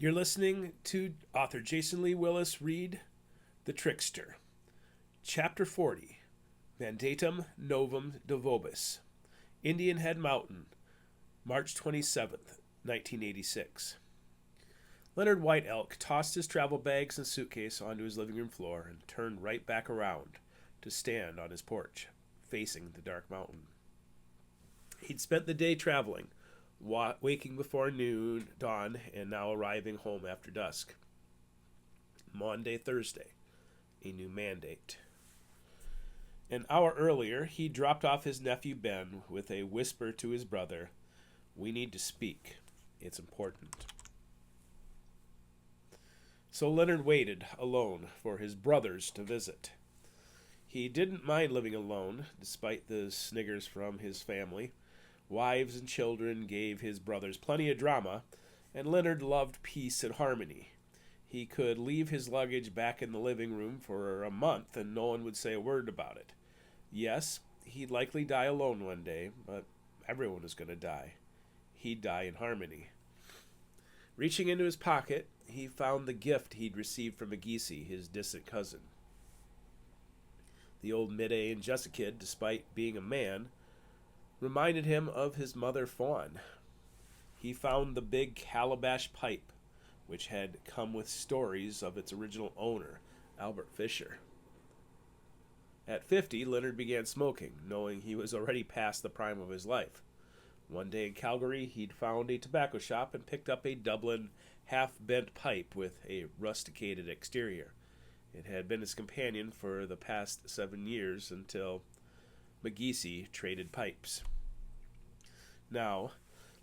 You're listening to author Jason Lee Willis read The Trickster, Chapter 40, Mandatum Novum de Vobis, Indian Head Mountain, March 27th, 1986. Leonard White Elk tossed his travel bags and suitcase onto his living room floor and turned right back around to stand on his porch, facing the dark mountain. He'd spent the day traveling, waking before dawn, and now arriving home after dusk. Maundy Thursday, a new mandate. An hour earlier, he dropped off his nephew Ben with a whisper to his brother, "We need to speak. It's important." So Leonard waited alone for his brothers to visit. He didn't mind living alone, despite the sniggers from his family. Wives and children gave his brothers plenty of drama, and Leonard loved peace and harmony. He could leave his luggage back in the living room for a month and no one would say a word about it. Yes, he'd likely die alone one day, but everyone was going to die. He'd die in harmony. Reaching into his pocket, he found the gift he'd received from McGeesy, his distant cousin. The old mid-A and just a kid, despite being a man, reminded him of his mother Fawn. He found the big calabash pipe, which had come with stories of its original owner, Albert Fisher. At 50, Leonard began smoking, knowing he was already past the prime of his life. One day in Calgary, he'd found a tobacco shop and picked up a Dublin half-bent pipe with a rusticated exterior. It had been his companion for the past 7 years until McGeesy traded pipes. Now,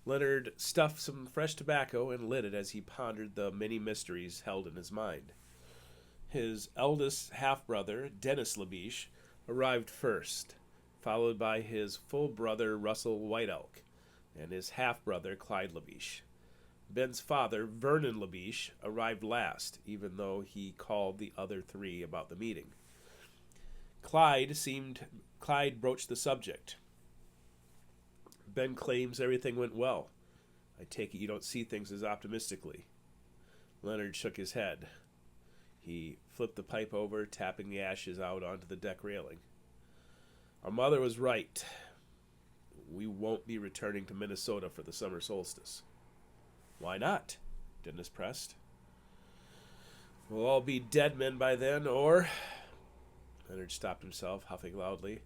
Leonard stuffed some fresh tobacco and lit it as he pondered the many mysteries held in his mind. His eldest half-brother, Dennis Labiche, arrived first, followed by his full brother, Russell White Elk, and his half-brother, Clyde Labiche. Ben's father, Vernon Labiche, arrived last, even though he called the other three about the meeting. Clyde broached the subject. "Ben claims everything went well. I take it you don't see things as optimistically." Leonard shook his head. He flipped the pipe over, tapping the ashes out onto the deck railing. "Our mother was right. We won't be returning to Minnesota for the summer solstice." "Why not?" Dennis pressed. "We'll all be dead men by then, or..." Leonard stopped himself, huffing loudly.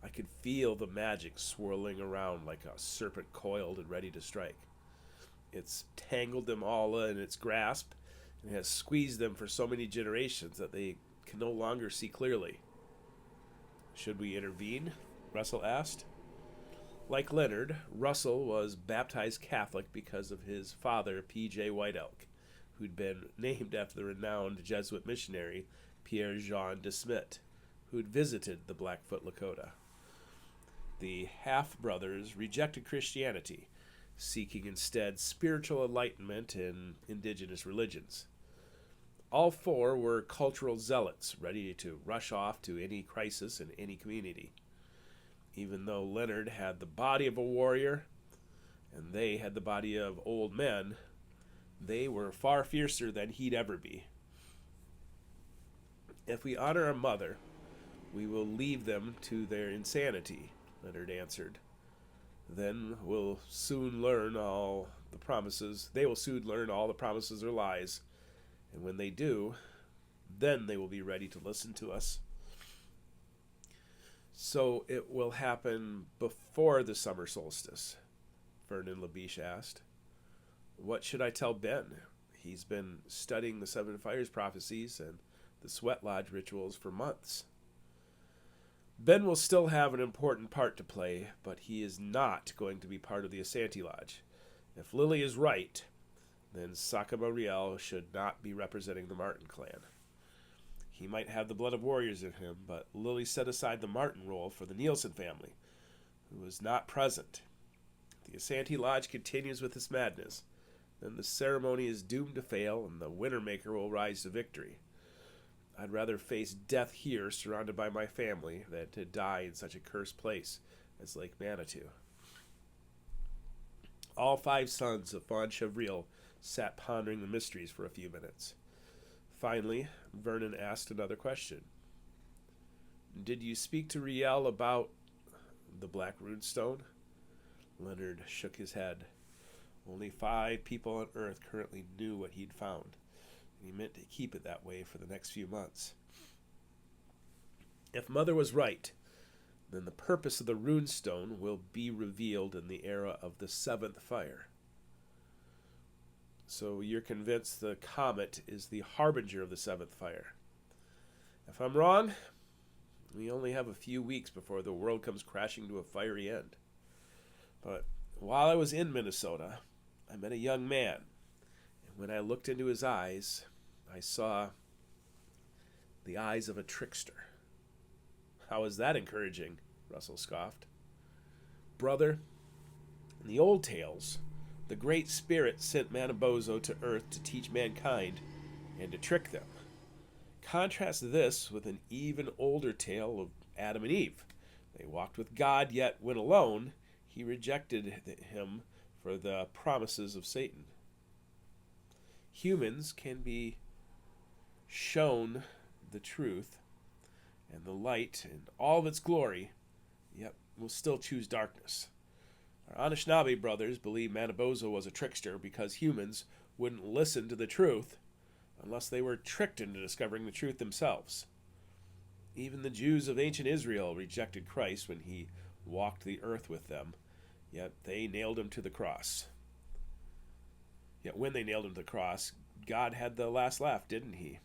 I could feel the magic swirling around like a serpent coiled and ready to strike. It's tangled them all in its grasp and has squeezed them for so many generations that they can no longer see clearly. "Should we intervene?" Russell asked. Like Leonard, Russell was baptized Catholic because of his father, P.J. White Elk, who'd been named after the renowned Jesuit missionary Pierre-Jean de Smet, who'd visited the Blackfoot Lakota. The half-brothers rejected Christianity, seeking instead spiritual enlightenment in indigenous religions. All four were cultural zealots, ready to rush off to any crisis in any community. Even though Leonard had the body of a warrior, and they had the body of old men, they were far fiercer than he'd ever be. "If we honor our mother, we will leave them to their insanity," Leonard answered. Then they will soon learn all the promises are lies, and when they do, then they will be ready to listen to us. "So it will happen before the summer solstice?" Vernon Labiche asked. "What should I tell Ben? He's been studying the Seven Fires prophecies and the Sweat Lodge rituals for months." "Ben will still have an important part to play, but he is not going to be part of the Asante Lodge. If Lily is right, then Sacamariel should not be representing the Martin clan. He might have the blood of warriors in him, but Lily set aside the Martin role for the Nielsen family, who was not present. If the Asante Lodge continues with its madness, then the ceremony is doomed to fail and the Wintermaker will rise to victory. I'd rather face death here surrounded by my family than to die in such a cursed place as Lake Manitou." All 5 sons of Fawn Chevril sat pondering the mysteries for a few minutes. Finally, Vernon asked another question. "Did you speak to Riel about the Black Runestone?" Leonard shook his head. Only 5 people on Earth currently knew what he'd found, and he meant to keep it that way for the next few months. If Mother was right, then the purpose of the Runestone will be revealed in the era of the 7th fire. So you're convinced the comet is the harbinger of the 7th fire. If I'm wrong, we only have a few weeks before the world comes crashing to a fiery end. But while I was in Minnesota, I met a young man, and when I looked into his eyes, I saw the eyes of a trickster. How is that encouraging? Russell scoffed. Brother, in the old tales, the Great Spirit sent Manabozho to Earth to teach mankind and to trick them. Contrast this with an even older tale of Adam and Eve. They walked with God, yet when alone, he rejected him for the promises of Satan. Humans can be shown the truth and the light in all of its glory, yet will still choose darkness. Our Anishinaabe brothers believe Manabozho was a trickster because humans wouldn't listen to the truth unless they were tricked into discovering the truth themselves. Even the Jews of ancient Israel rejected Christ when he walked the earth with them, yet they nailed him to the cross. Yet when they nailed him to the cross, God had the last laugh, didn't he?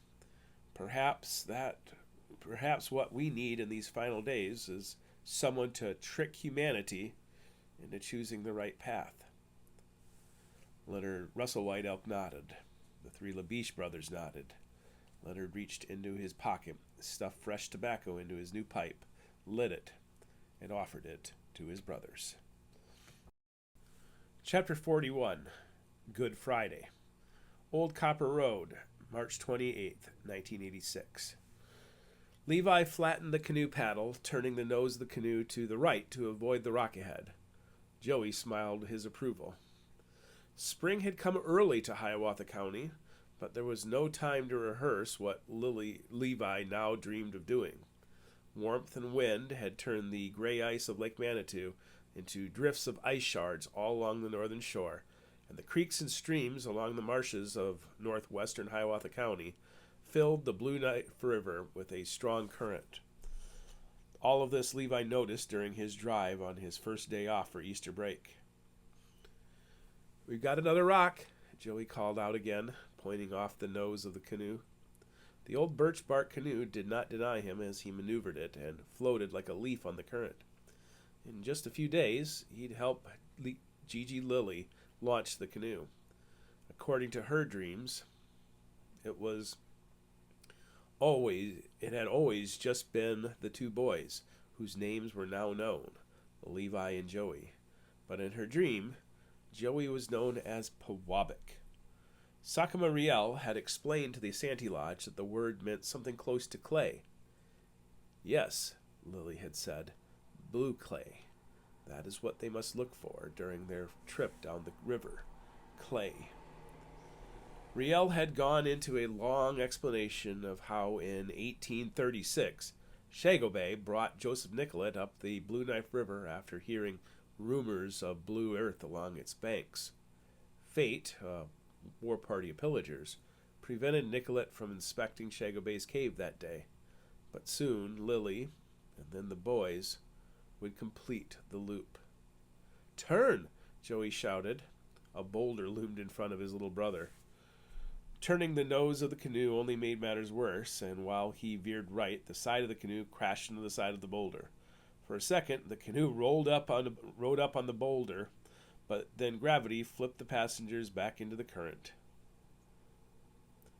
Perhaps what we need in these final days is someone to trick humanity into choosing the right path. Leonard Russell White Elk nodded. The 3 Labiche brothers nodded. Leonard reached into his pocket, stuffed fresh tobacco into his new pipe, lit it, and offered it to his brothers. Chapter 41, Good Friday. Old Copper Road, March 28th, 1986. Levi flattened the canoe paddle, turning the nose of the canoe to the right to avoid the rock ahead. Joey smiled his approval. Spring had come early to Hiawatha County, but there was no time to rehearse what Levi now dreamed of doing. Warmth and wind had turned the gray ice of Lake Manitou into drifts of ice shards all along the northern shore, and the creeks and streams along the marshes of northwestern Hiawatha County filled the Blue Knife River with a strong current. All of this Levi noticed during his drive on his first day off for Easter break. "We've got another rock," Joey called out again, pointing off the nose of the canoe. The old birch bark canoe did not deny him as he maneuvered it and floated like a leaf on the current. In just a few days, he'd help Gigi Lily launch the canoe. According to her dreams, it had always just been the 2 boys, whose names were now known, Levi and Joey. But in her dream, Joey was known as Pewabik. Sakama Riel had explained to the Santee Lodge that the word meant something close to clay. "Yes," Lily had said, "blue clay. That is what they must look for during their trip down the river. Clay." Riel had gone into a long explanation of how in 1836 Shagobay brought Joseph Nicollet up the Blue Knife River after hearing rumors of blue earth along its banks. Fate, a war party of pillagers, prevented Nicollet from inspecting Shagobay's cave that day, but soon Lily, and then the boys, would complete the loop. "Turn!" Joey shouted. A boulder loomed in front of his little brother. Turning the nose of the canoe only made matters worse, and while he veered right, the side of the canoe crashed into the side of the boulder. For a second, the canoe rode up on the boulder, but then gravity flipped the passengers back into the current.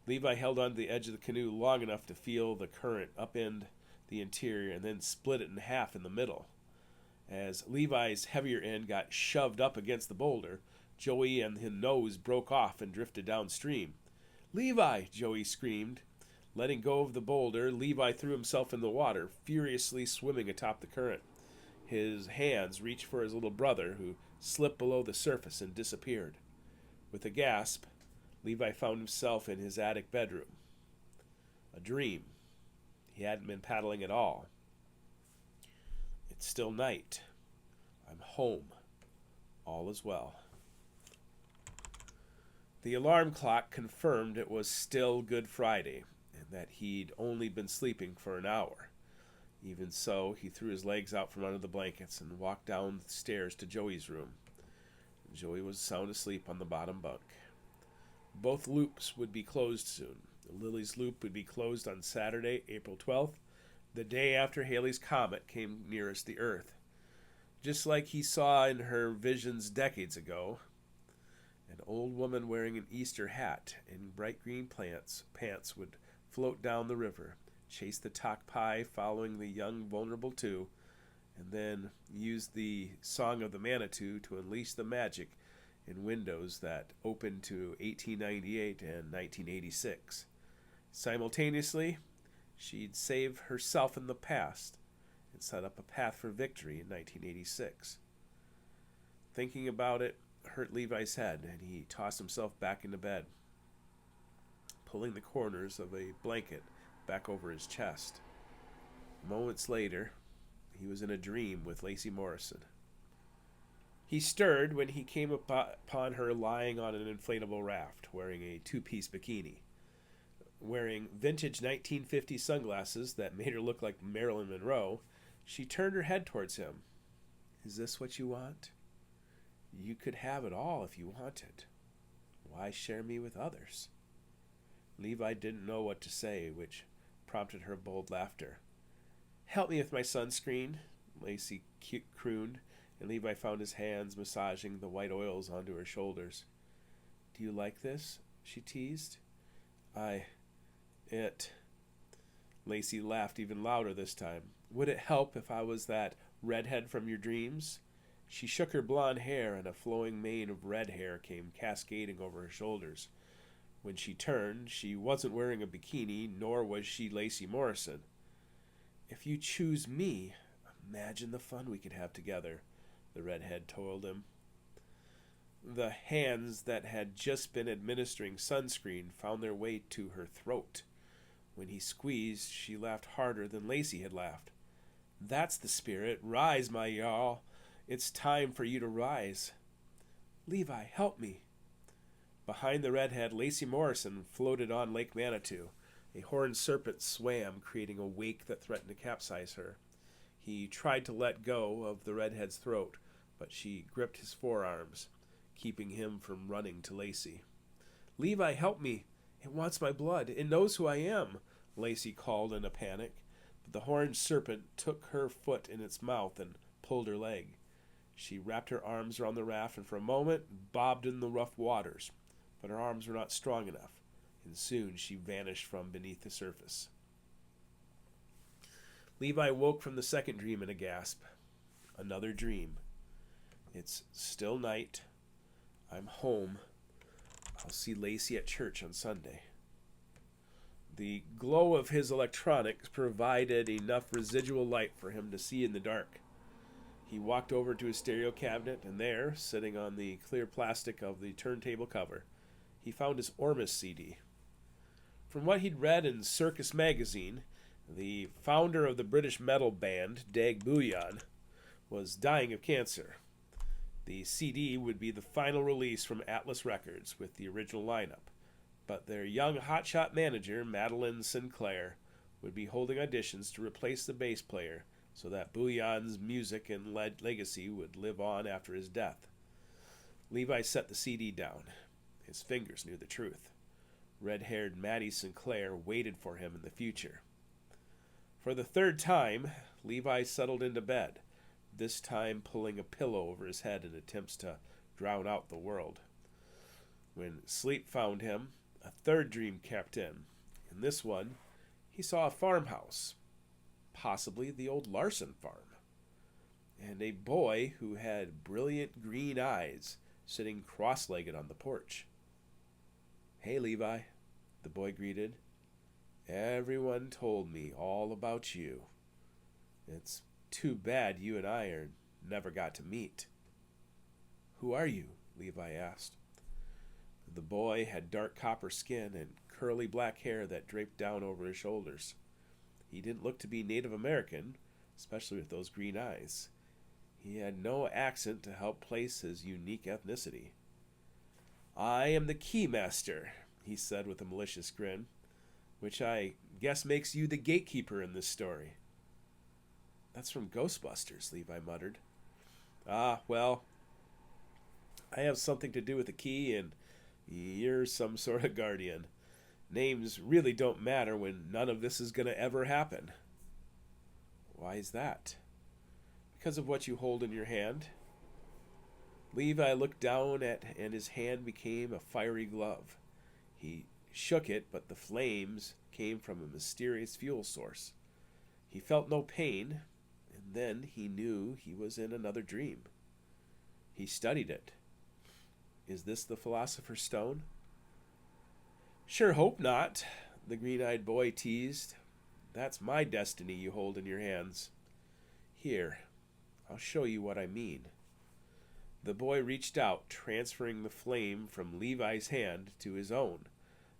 Levi held onto the edge of the canoe long enough to feel the current upend the interior and then split it in half in the middle. As Levi's heavier end got shoved up against the boulder, Joey and his nose broke off and drifted downstream. "Levi!" Joey screamed. Letting go of the boulder, Levi threw himself in the water, furiously swimming atop the current. His hands reached for his little brother, who slipped below the surface and disappeared. With a gasp, Levi found himself in his attic bedroom. A dream. He hadn't been paddling at all. It's still night. I'm home. All is well. The alarm clock confirmed it was still Good Friday, and that he'd only been sleeping for an hour. Even so, he threw his legs out from under the blankets and walked down the stairs to Joey's room. Joey was sound asleep on the bottom bunk. Both loops would be closed soon. Lily's loop would be closed on Saturday, April 12th, the day after Halley's Comet came nearest the Earth. Just like he saw in her visions decades ago, an old woman wearing an Easter hat and bright green pants would float down the river, chase the talk pie following the young vulnerable two, and then use the Song of the Manitou to unleash the magic in windows that opened to 1898 and 1986. Simultaneously, she'd save herself in the past and set up a path for victory in 1986. Thinking about it hurt Levi's head, and he tossed himself back into bed, pulling the corners of a blanket back over his chest. Moments later, he was in a dream with Lacey Morrison. He stirred when he came upon her lying on an inflatable raft, wearing a two-piece bikini. Wearing vintage 1950 sunglasses that made her look like Marilyn Monroe, she turned her head towards him. Is this what you want? You could have it all if you wanted. Why share me with others? Levi didn't know what to say, which prompted her bold laughter. Help me with my sunscreen, Lacey crooned, and Levi found his hands massaging the white oils onto her shoulders. Do you like this? She teased. Lacey laughed even louder this time. Would it help if I was that redhead from your dreams? She shook her blonde hair, and a flowing mane of red hair came cascading over her shoulders. When she turned, she wasn't wearing a bikini, nor was she Lacey Morrison. If you choose me, imagine the fun we could have together, the redhead told him. The hands that had just been administering sunscreen found their way to her throat. When he squeezed, she laughed harder than Lacey had laughed. That's the spirit. Rise, my y'all. It's time for you to rise. Levi, help me. Behind the redhead, Lacey Morrison floated on Lake Manitou. A horned serpent swam, creating a wake that threatened to capsize her. He tried to let go of the redhead's throat, but she gripped his forearms, keeping him from running to Lacey. Levi, help me. It wants my blood. It knows who I am, Lacey called in a panic. But the horned serpent took her foot in its mouth and pulled her leg. She wrapped her arms around the raft and for a moment bobbed in the rough waters, but her arms were not strong enough, and soon she vanished from beneath the surface. Levi woke from the second dream in a gasp. Another dream. It's still night. I'm home. I'll see Lacey at church on Sunday. The glow of his electronics provided enough residual light for him to see in the dark. He walked over to his stereo cabinet, and there, sitting on the clear plastic of the turntable cover, he found his Ormus CD. From what he'd read in Circus magazine, the founder of the British metal band, Dag Booyan, was dying of cancer. The CD would be the final release from Atlas Records with the original lineup, but their young hotshot manager, Madeline Sinclair, would be holding auditions to replace the bass player so that Booyan's music and legacy would live on after his death. Levi set the CD down. His fingers knew the truth. Red-haired Maddie Sinclair waited for him in the future. For the third time, Levi settled into bed, this time pulling a pillow over his head in attempts to drown out the world. When sleep found him, a third dream crept in. In this one, he saw a farmhouse, possibly the old Larson farm, and a boy who had brilliant green eyes sitting cross-legged on the porch. Hey, Levi, the boy greeted. Everyone told me all about you. It's too bad you and I never got to meet. Who are you? Levi asked. The boy had dark copper skin and curly black hair that draped down over his shoulders. He didn't look to be Native American, especially with those green eyes. He had no accent to help place his unique ethnicity. "I am the Keymaster," he said with a malicious grin, "which I guess makes you the gatekeeper in this story." "That's from Ghostbusters," Levi muttered. "Ah, well, I have something to do with the key, and you're some sort of guardian. Names really don't matter when none of this is going to ever happen." "Why is that?" "Because of what you hold in your hand." Levi looked down and his hand became a fiery glove. He shook it, but the flames came from a mysterious fuel source. He felt no pain, and then he knew he was in another dream. He studied it. "Is this the Philosopher's Stone?" "Sure hope not," the green-eyed boy teased. "That's my destiny you hold in your hands. Here, I'll show you what I mean." The boy reached out, transferring the flame from Levi's hand to his own.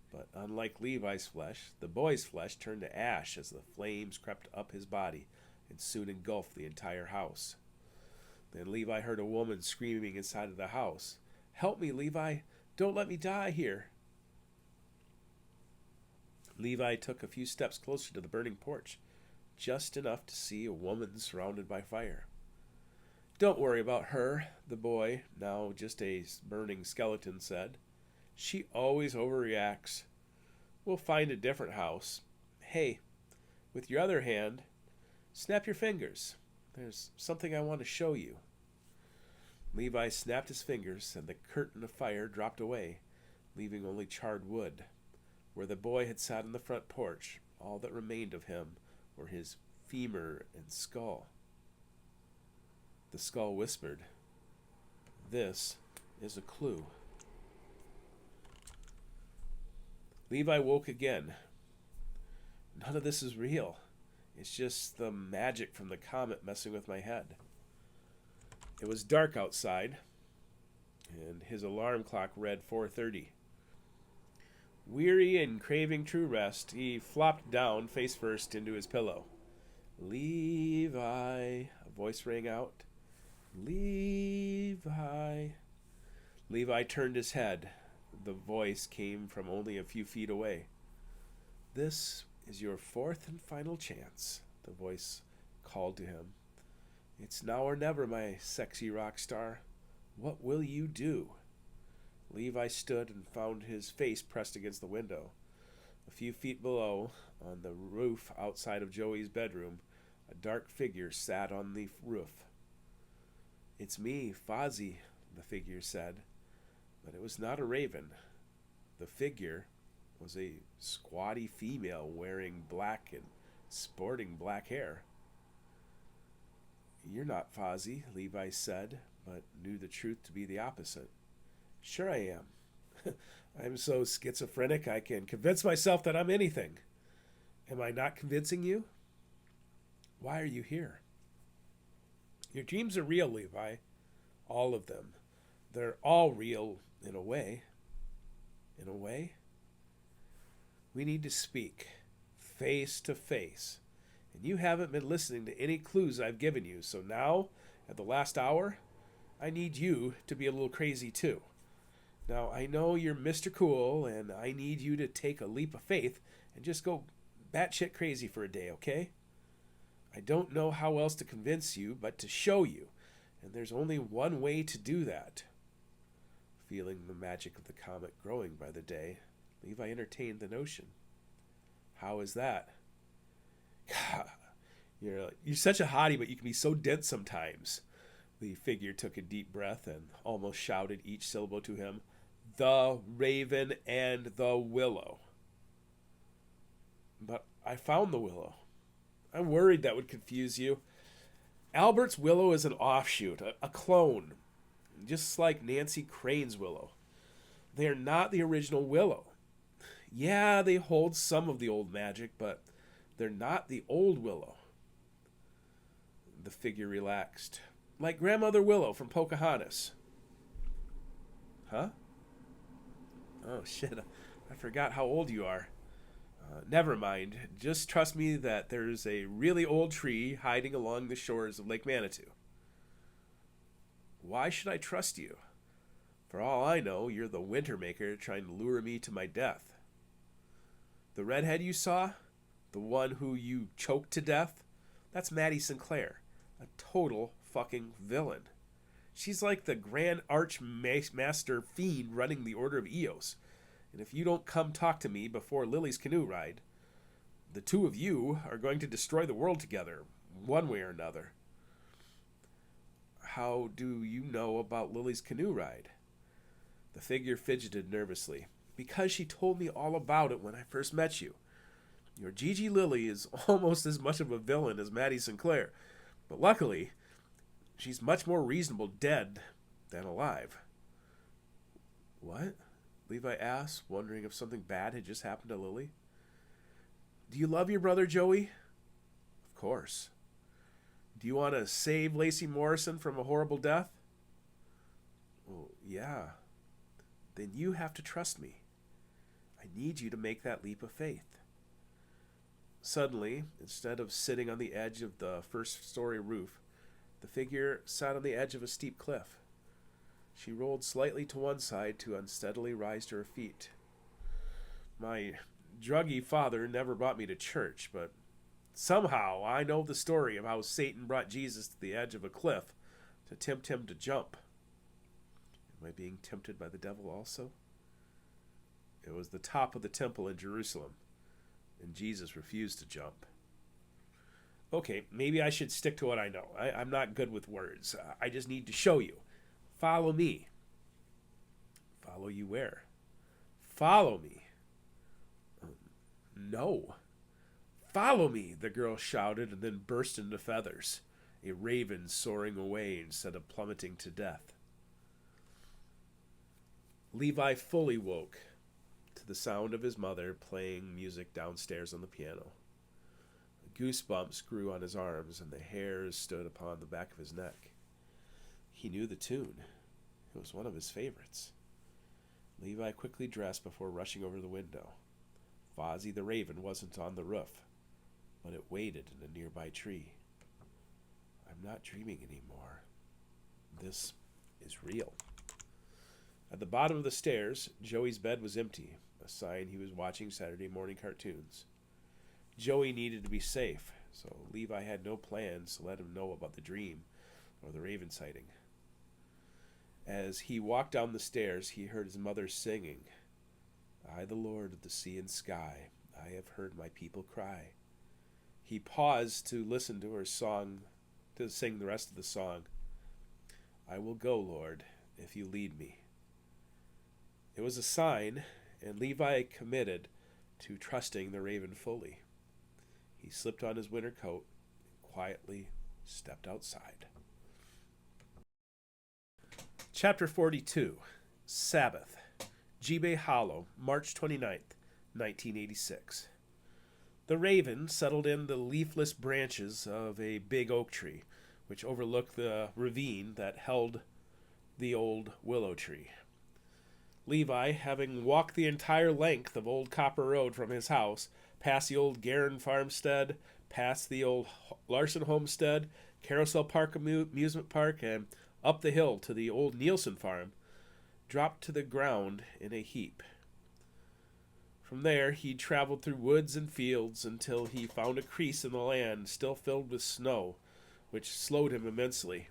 But unlike Levi's flesh, the boy's flesh turned to ash as the flames crept up his body and soon engulfed the entire house. Then Levi heard a woman screaming inside of the house. "Help me, Levi! Don't let me die here!" Levi took a few steps closer to the burning porch, just enough to see a woman surrounded by fire. "Don't worry about her," the boy, now just a burning skeleton, said. "She always overreacts. We'll find a different house. Hey, with your other hand, snap your fingers. There's something I want to show you." Levi snapped his fingers, and the curtain of fire dropped away, leaving only charred wood. Where the boy had sat on the front porch, all that remained of him were his femur and skull. The skull whispered, "This is a clue." Levi woke again. "None of this is real. It's just the magic from the comet messing with my head." It was dark outside, and his alarm clock read 4:30. Weary and craving true rest, he flopped down face first into his pillow. "Levi," a voice rang out. "Levi." Levi turned his head. The voice came from only a few feet away. "This is your fourth and final chance," the voice called to him. "It's now or never, my sexy rock star. What will you do?" Levi stood and found his face pressed against the window. A few feet below, on the roof outside of Joey's bedroom, a dark figure sat on the roof. "It's me, Fozzie," the figure said, but it was not a raven. The figure was a squatty female wearing black and sporting black hair. "You're not Fozzie," Levi said, but knew the truth to be the opposite. "Sure I am. I'm so schizophrenic I can convince myself that I'm anything. Am I not convincing you? Why are you here?" "Your dreams are real, Levi. All of them. They're all real in a way." "In a way?" "We need to speak, face to face. And you haven't been listening to any clues I've given you, so now, at the last hour, I need you to be a little crazy too. Now, I know you're Mr. Cool, and I need you to take a leap of faith and just go batshit crazy for a day, okay? I don't know how else to convince you but to show you, and there's only one way to do that." Feeling the magic of the comet growing by the day, Levi entertained the notion. "How is that?" "God, you're such a hottie, but you can be so dense sometimes." The figure took a deep breath and almost shouted each syllable to him. "The raven and the willow." "But I found the willow." "I'm worried that would confuse you. Albert's willow is an offshoot, a clone, just like Nancy Crane's willow. They are not the original willow. Yeah, they hold some of the old magic, but they're not the old willow." The figure relaxed. "Like Grandmother Willow from Pocahontas." "Huh?" Oh, shit. I forgot how old you are. Never mind. Just trust me that there's a really old tree hiding along the shores of Lake Manitou. Why should I trust you? For all I know, you're the winter maker trying to lure me to my death. The redhead you saw? The one who you choked to death? That's Maddie Sinclair. A total fucking villain. She's like the Grand Archmaster Fiend running the Order of Eos. And if you don't come talk to me before Lily's canoe ride, the two of you are going to destroy the world together, one way or another. How do you know about Lily's canoe ride? The figure fidgeted nervously. Because she told me all about it when I first met you. Your Gigi Lily is almost as much of a villain as Maddie Sinclair, but luckily, she's much more reasonable dead than alive. What? Levi asked, wondering if something bad had just happened to Lily. Do you love your brother, Joey? Of course. Do you want to save Lacey Morrison from a horrible death? Well, yeah. Then you have to trust me. I need you to make that leap of faith. Suddenly, instead of sitting on the edge of the first-story roof, the figure sat on the edge of a steep cliff. She rolled slightly to one side to unsteadily rise to her feet. My druggy father never brought me to church, but somehow I know the story of how Satan brought Jesus to the edge of a cliff to tempt him to jump. Am I being tempted by the devil also? It was the top of the temple in Jerusalem, and Jesus refused to jump. Okay, maybe I should stick to what I know. I'm not good with words. I just need to show you. Follow me. Follow you where? Follow me. No. Follow me, the girl shouted and then burst into feathers, a raven soaring away instead of plummeting to death. Levi fully woke to the sound of his mother playing music downstairs on the piano. Goosebumps grew on his arms, and the hairs stood upon the back of his neck. He knew the tune. It was one of his favorites. Levi quickly dressed before rushing over the window. Fozzie the raven wasn't on the roof, but it waited in a nearby tree. I'm not dreaming anymore. This is real. At the bottom of the stairs, Joey's bed was empty, a sign he was watching Saturday morning cartoons. Joey needed to be safe, so Levi had no plans to let him know about the dream or the raven sighting. As he walked down the stairs, he heard his mother singing, I, the Lord of the sea and sky, I have heard my people cry. He paused to listen to her song, to sing the rest of the song. I will go, Lord, if you lead me. It was a sign, and Levi committed to trusting the raven fully. He slipped on his winter coat and quietly stepped outside. Chapter 42, Sabbath, Jibe Hollow, March 29th, 1986. The raven settled in the leafless branches of a big oak tree, which overlooked the ravine that held the old willow tree. Levi, having walked the entire length of Old Copper Road from his house, past the old Guerin farmstead, past the old Larson homestead, Carousel Park amusement park, and up the hill to the old Nielsen farm, dropped to the ground in a heap. From there, he traveled through woods and fields until he found a crease in the land still filled with snow, which slowed him immensely.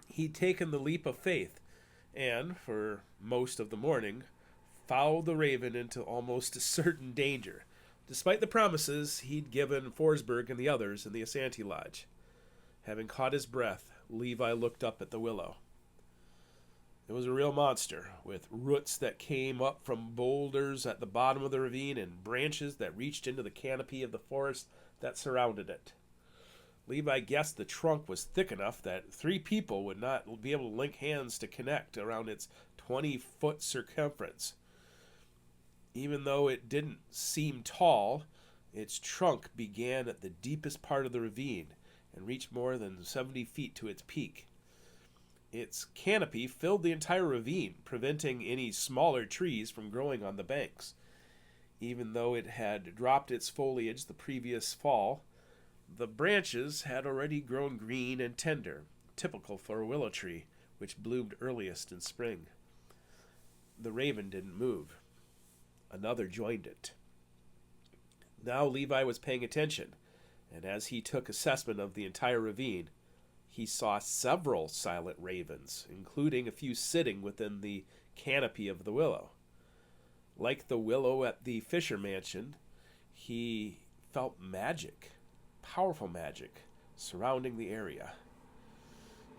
He'd taken the leap of faith, and, for most of the morning, followed the raven into almost certain danger, despite the promises he'd given Forsberg and the others in the Asante Lodge. Having caught his breath, Levi looked up at the willow. It was a real monster, with roots that came up from boulders at the bottom of the ravine and branches that reached into the canopy of the forest that surrounded it. Levi guessed the trunk was thick enough that 3 people would not be able to link hands to connect around its 20-foot circumference. Even though it didn't seem tall, its trunk began at the deepest part of the ravine and reached more than 70 feet to its peak. Its canopy filled the entire ravine, preventing any smaller trees from growing on the banks. Even though it had dropped its foliage the previous fall, the branches had already grown green and tender, typical for a willow tree, which bloomed earliest in spring. The raven didn't move. Another joined it. Now Levi was paying attention, and as he took assessment of the entire ravine, he saw several silent ravens, including a few sitting within the canopy of the willow. Like the willow at the Fisher mansion, he felt magic, powerful magic, surrounding the area.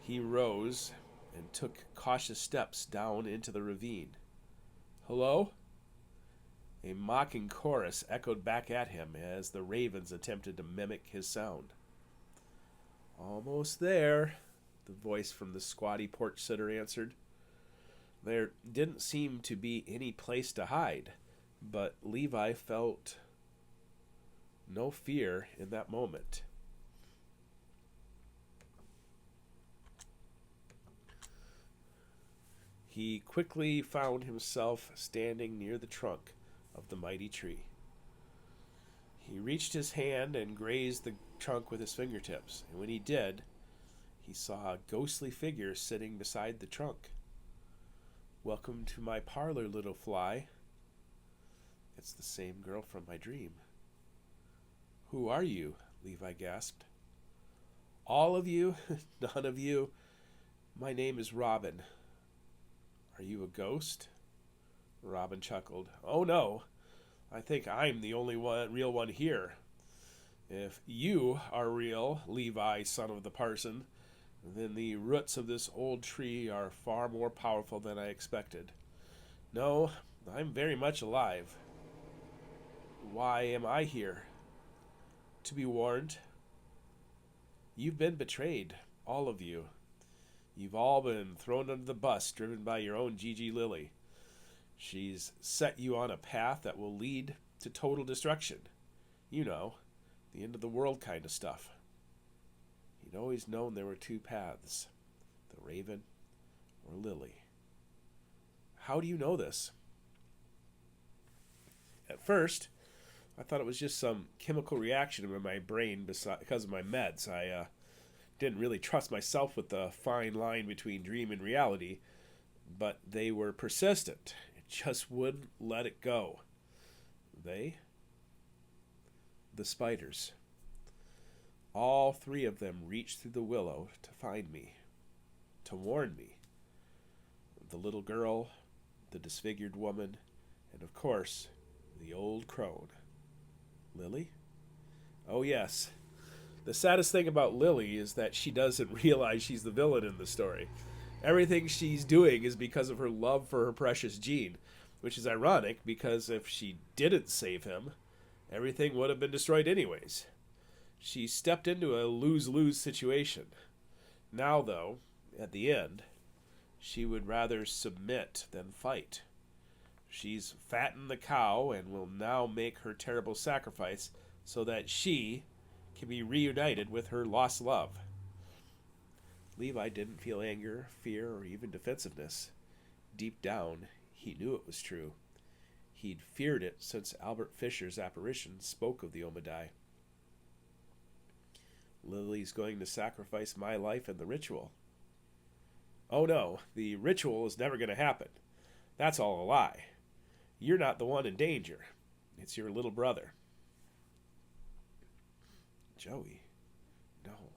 He rose and took cautious steps down into the ravine. "Hello?" A mocking chorus echoed back at him as the ravens attempted to mimic his sound. "Almost there," the voice from the squatty porch sitter answered. There didn't seem to be any place to hide, but Levi felt no fear in that moment. He quickly found himself standing near the trunk of the mighty tree. He reached his hand and grazed the trunk with his fingertips, and when he did, he saw a ghostly figure sitting beside the trunk. "Welcome to my parlor, little fly." It's the same girl from my dream. "Who are you?" Levi gasped. "All of you? None of you? My name is Robin." "Are you a ghost?" Robin chuckled. "Oh no, I think I'm the only real one here. If you are real, Levi, son of the parson, then the roots of this old tree are far more powerful than I expected. No, I'm very much alive. Why am I here? To be warned. You've been betrayed, all of you. You've all been thrown under the bus, driven by your own Gigi Lily. She's set you on a path that will lead to total destruction. You know, the end of the world kind of stuff." He'd always known there were two paths, the raven or Lily. "How do you know this?" At first, I thought it was just some chemical reaction in my brain because of my meds. I didn't really trust myself with the fine line between dream and reality, but they were persistent. It just wouldn't let it go. They? The spiders. All three of them reached through the willow to find me, to warn me. The little girl, the disfigured woman, and of course, the old crone. Lily? Oh yes. The saddest thing about Lily is that she doesn't realize she's the villain in the story. Everything she's doing is because of her love for her precious Jean, which is ironic because if she didn't save him, everything would have been destroyed anyways. She stepped into a lose-lose situation. Now, though, at the end, she would rather submit than fight. She's fattened the cow and will now make her terrible sacrifice so that she can be reunited with her lost love. Levi didn't feel anger, fear, or even defensiveness. Deep down, he knew it was true. He'd feared it since Albert Fisher's apparition spoke of the Omadai. Lily's going to sacrifice my life in the ritual. Oh no, the ritual is never going to happen. That's all a lie. You're not the one in danger. It's your little brother. Joey? No.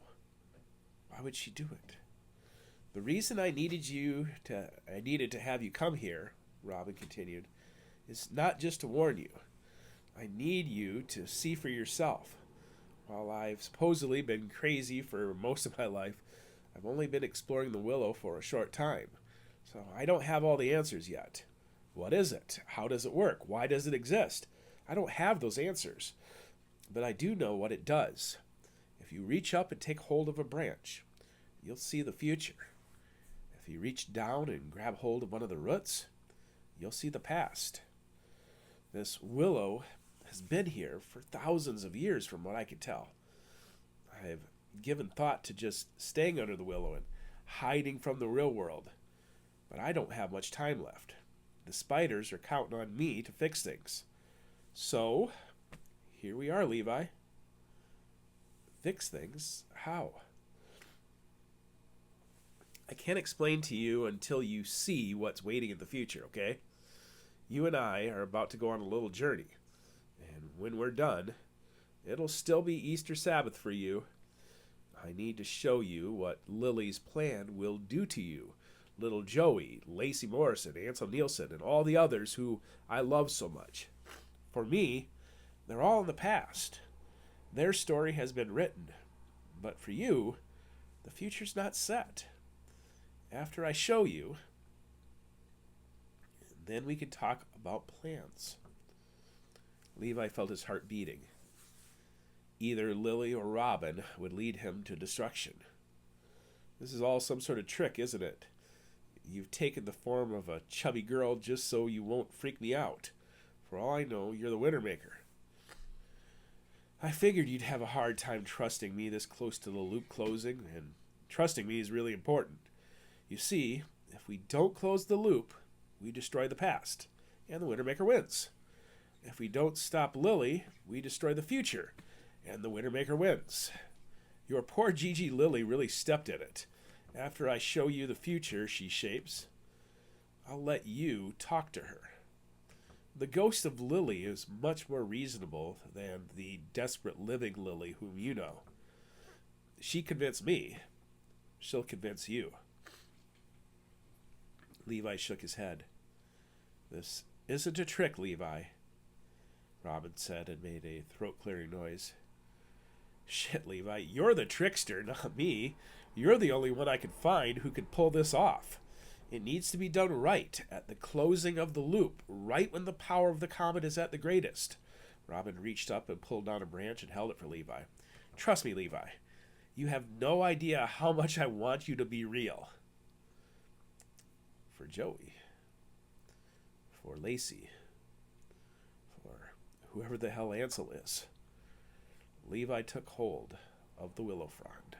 Why would she do it? The reason I needed to have you come here, Robin continued, is not just to warn you. I need you to see for yourself. While I've supposedly been crazy for most of my life, I've only been exploring the willow for a short time, so I don't have all the answers yet. What is it? How does it work? Why does it exist? I don't have those answers, but I do know what it does. If you reach up and take hold of a branch, you'll see the future. If you reach down and grab hold of one of the roots, you'll see the past. This willow has been here for thousands of years from what I can tell. I've given thought to just staying under the willow and hiding from the real world. But I don't have much time left. The spiders are counting on me to fix things. So, here we are, Levi. Fix things? How? I can't explain to you until you see what's waiting in the future, okay? You and I are about to go on a little journey. And when we're done, it'll still be Easter Sabbath for you. I need to show you what Lily's plan will do to you. Little Joey, Lacey Morrison, Ansel Nielsen, and all the others who I love so much. For me, they're all in the past. Their story has been written. But for you, the future's not set. After I show you, then we can talk about plans. Levi felt his heart beating. Either Lily or Robin would lead him to destruction. This is all some sort of trick, isn't it? You've taken the form of a chubby girl just so you won't freak me out. For all I know, you're the Wintermaker. I figured you'd have a hard time trusting me this close to the loop closing, and trusting me is really important. You see, if we don't close the loop, we destroy the past, and the Wintermaker wins. If we don't stop Lily, we destroy the future, and the Wintermaker wins. Your poor Gigi Lily really stepped in it. After I show you the future she shapes, I'll let you talk to her. The ghost of Lily is much more reasonable than the desperate living Lily whom you know. She convinced me. She'll convince you. Levi shook his head. This isn't a trick, Levi, Robin said and made a throat-clearing noise. Shit, Levi, you're the trickster, not me. You're the only one I could find who could pull this off. It needs to be done right, at the closing of the loop, right when the power of the comet is at the greatest. Robin reached up and pulled down a branch and held it for Levi. Trust me, Levi. You have no idea how much I want you to be real. For Joey. For Lacey. For whoever the hell Ansel is. Levi took hold of the willow frond.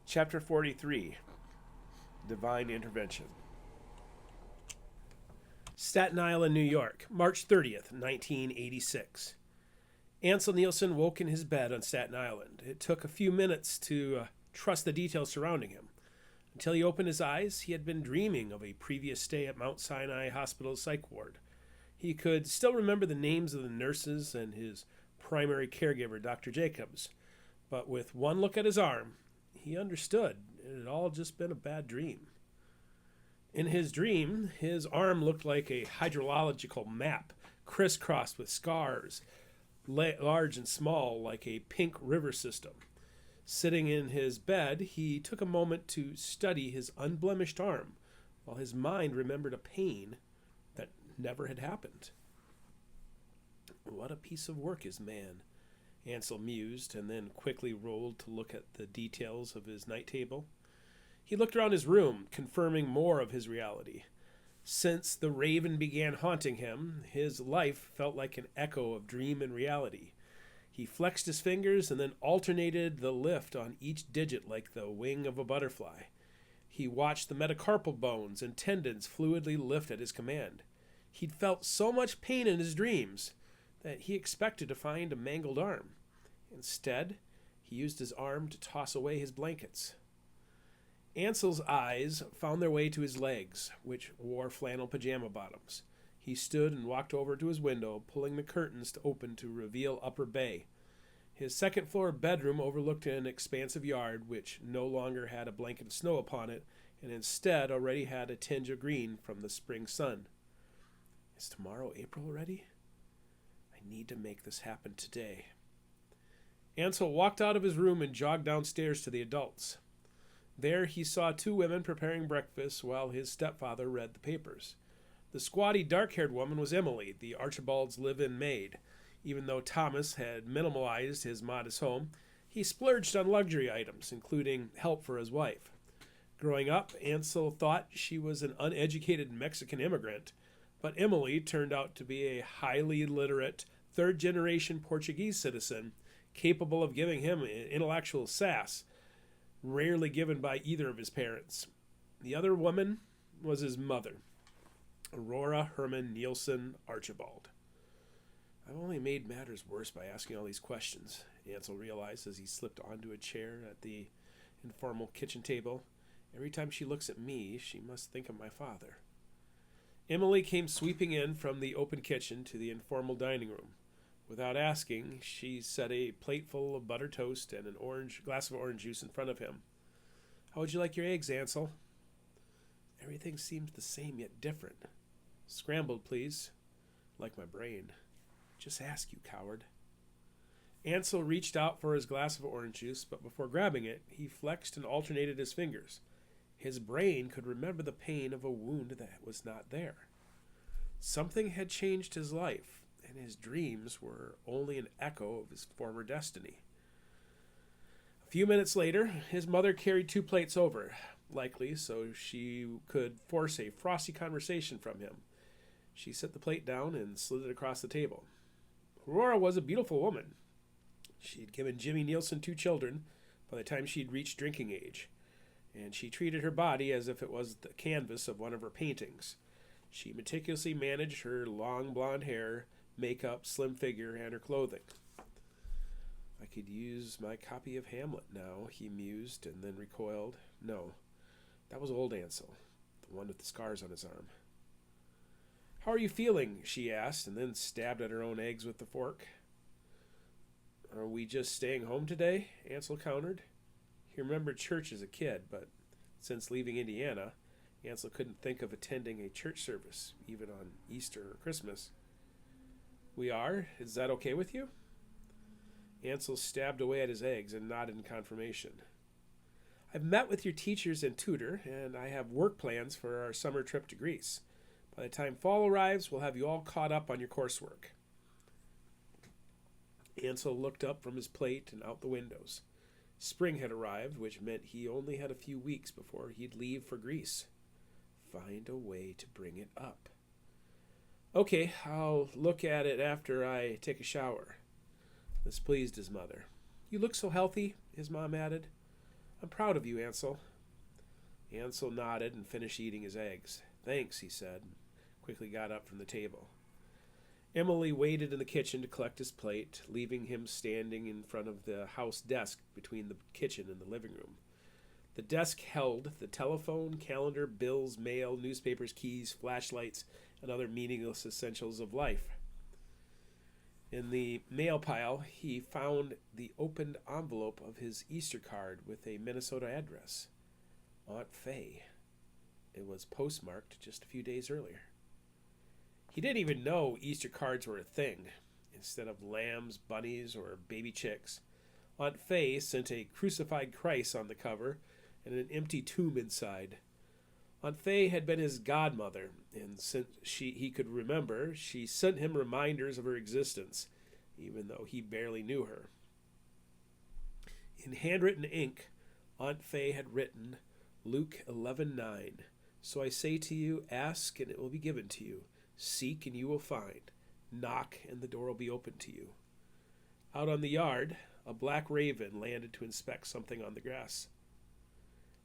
Chapter 43. Divine Intervention. Staten Island, New York, March 30th, 1986. Ansel Nielsen woke in his bed on Staten Island. It took a few minutes to trust the details surrounding him. Until he opened his eyes, he had been dreaming of a previous stay at Mount Sinai Hospital's psych ward. He could still remember the names of the nurses and his primary caregiver, Dr. Jacobs. But with one look at his arm, he understood it had all just been a bad dream. In his dream, his arm looked like a hydrological map, crisscrossed with scars, large and small, like a pink river system. Sitting in his bed, he took a moment to study his unblemished arm, while his mind remembered a pain that never had happened. What a piece of work is man, Ansel mused, and then quickly rolled to look at the details of his night table. He looked around his room, confirming more of his reality. Since the raven began haunting him, his life felt like an echo of dream and reality. He flexed his fingers and then alternated the lift on each digit like the wing of a butterfly. He watched the metacarpal bones and tendons fluidly lift at his command. He'd felt so much pain in his dreams that he expected to find a mangled arm. Instead, he used his arm to toss away his blankets. Ansel's eyes found their way to his legs, which wore flannel pajama bottoms. He stood and walked over to his window, pulling the curtains to open to reveal Upper Bay. His second-floor bedroom overlooked an expansive yard, which no longer had a blanket of snow upon it, and instead already had a tinge of green from the spring sun. Is tomorrow April already? I need to make this happen today. Ansel walked out of his room and jogged downstairs to the adults. There he saw two women preparing breakfast while his stepfather read the papers. The squatty, dark-haired woman was Emily, the Archibald's live-in maid. Even though Thomas had minimalized his modest home, he splurged on luxury items, including help for his wife. Growing up, Ansel thought she was an uneducated Mexican immigrant, but Emily turned out to be a highly literate, third-generation Portuguese citizen, capable of giving him intellectual sass, rarely given by either of his parents. The other woman was his mother, Aurora Herman Nielsen Archibald. I've only made matters worse by asking all these questions, Ansel realized as he slipped onto a chair at the informal kitchen table. Every time she looks at me, she must think of my father. Emily came sweeping in from the open kitchen to the informal dining room. Without asking, she set a plateful of buttered toast and an glass of orange juice in front of him. How would you like your eggs, Ansel? Everything seems the same yet different. Scrambled, please. Like my brain. Just ask, you coward. Ansel reached out for his glass of orange juice, but before grabbing it, he flexed and alternated his fingers. His brain could remember the pain of a wound that was not there. Something had changed his life, and his dreams were only an echo of his former destiny. A few minutes later, his mother carried 2 plates over, likely so she could force a frosty conversation from him. She set the plate down and slid it across the table. Aurora was a beautiful woman. She had given Jimmy Nielsen 2 children by the time she had reached drinking age, and she treated her body as if it was the canvas of one of her paintings. She meticulously managed her long blonde hair, makeup, slim figure, and her clothing. I could use my copy of Hamlet now, he mused, and then recoiled. No, that was old Ansel, the one with the scars on his arm. How are you feeling? She asked, and then stabbed at her own eggs with the fork. Are we just staying home today? Ansel countered. He remembered church as a kid, but since leaving Indiana, Ansel couldn't think of attending a church service, even on Easter or Christmas. We are? Is that okay with you? Ansel stabbed away at his eggs and nodded in confirmation. I've met with your teachers and tutor, and I have work plans for our summer trip to Greece. By the time fall arrives, we'll have you all caught up on your coursework. Ansel looked up from his plate and out the windows. Spring had arrived, which meant he only had a few weeks before he'd leave for Greece. Find a way to bring it up. Okay, I'll look at it after I take a shower. This pleased his mother. You look so healthy, his mom added. I'm proud of you, Ansel. Ansel nodded and finished eating his eggs. Thanks, he said, and quickly got up from the table. Emily waited in the kitchen to collect his plate, leaving him standing in front of the house desk between the kitchen and the living room. The desk held the telephone, calendar, bills, mail, newspapers, keys, flashlights, and other meaningless essentials of life. In the mail pile, he found the opened envelope of his Easter card with a Minnesota address. Aunt Faye. It was postmarked just a few days earlier. He didn't even know Easter cards were a thing. Instead of lambs, bunnies, or baby chicks, Aunt Faye sent a crucified Christ on the cover and an empty tomb inside. Aunt Faye had been his godmother, and since he could remember, she sent him reminders of her existence, even though he barely knew her. In handwritten ink, Aunt Faye had written, Luke 11:9. So I say to you, ask and it will be given to you. Seek and you will find. Knock and the door will be opened to you. Out on the yard, a black raven landed to inspect something on the grass.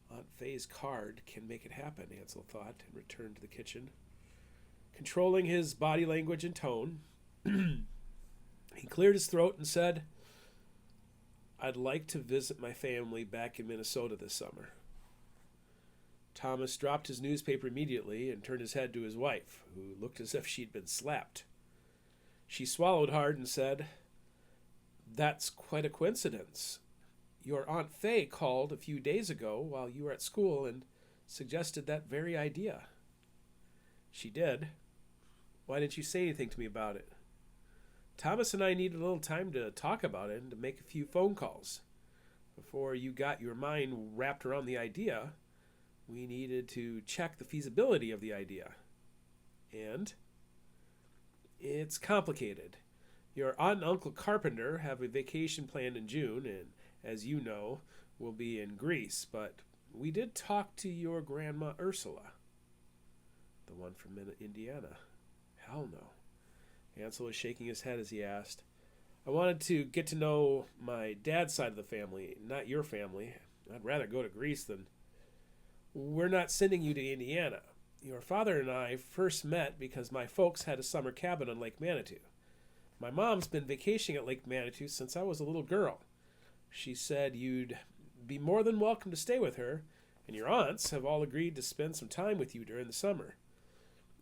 Aunt Faye's card can make it happen, Ansel thought, and returned to the kitchen. Controlling his body language and tone, he cleared his throat and said, I'd like to visit my family back in Minnesota this summer. Thomas dropped his newspaper immediately and turned his head to his wife, who looked as if she'd been slapped. She swallowed hard and said, That's quite a coincidence. Your Aunt Faye called a few days ago while you were at school and suggested that very idea. She did. Why didn't you say anything to me about it? Thomas and I needed a little time to talk about it and to make a few phone calls. Before you got your mind wrapped around the idea, we needed to check the feasibility of the idea. And it's complicated. Your aunt and Uncle Carpenter have a vacation planned in June, and as you know, we'll be in Greece, but we did talk to your Grandma Ursula. The one from Indiana. Hell no. Ansel was shaking his head as he asked, I wanted to get to know my dad's side of the family, not your family. I'd rather go to Greece than. We're not sending you to Indiana. Your father and I first met because my folks had a summer cabin on Lake Manitou. My mom's been vacationing at Lake Manitou since I was a little girl. She said you'd be more than welcome to stay with her, and your aunts have all agreed to spend some time with you during the summer.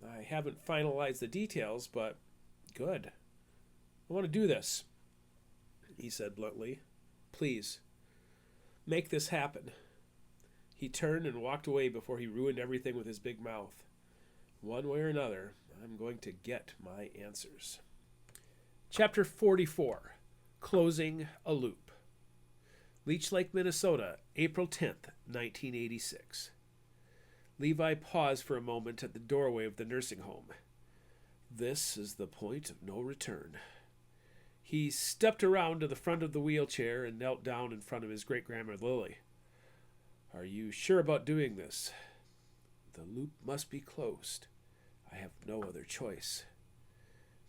I haven't finalized the details, but good. I want to do this, he said bluntly. Please, make this happen. He turned and walked away before he ruined everything with his big mouth. One way or another, I'm going to get my answers. Chapter 44, Closing a Loop. Leech Lake, Minnesota, April 10th, 1986. Levi paused for a moment at the doorway of the nursing home. This is the point of no return. He stepped around to the front of the wheelchair and knelt down in front of his great-grandmother Lily. Are you sure about doing this? The loop must be closed. I have no other choice.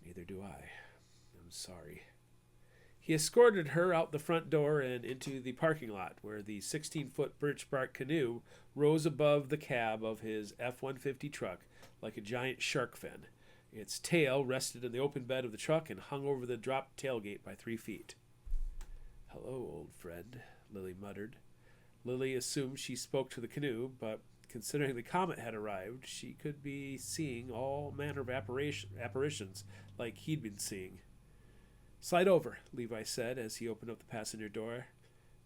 Neither do I. I'm sorry. He escorted her out the front door and into the parking lot, where the 16-foot birch bark canoe rose above the cab of his F-150 truck like a giant shark fin. Its tail rested in the open bed of the truck and hung over the dropped tailgate by 3 feet. Hello, old friend, Lily muttered. Lily assumed she spoke to the canoe, but considering the comet had arrived, she could be seeing all manner of apparitions like he'd been seeing. Slide over, Levi said as he opened up the passenger door.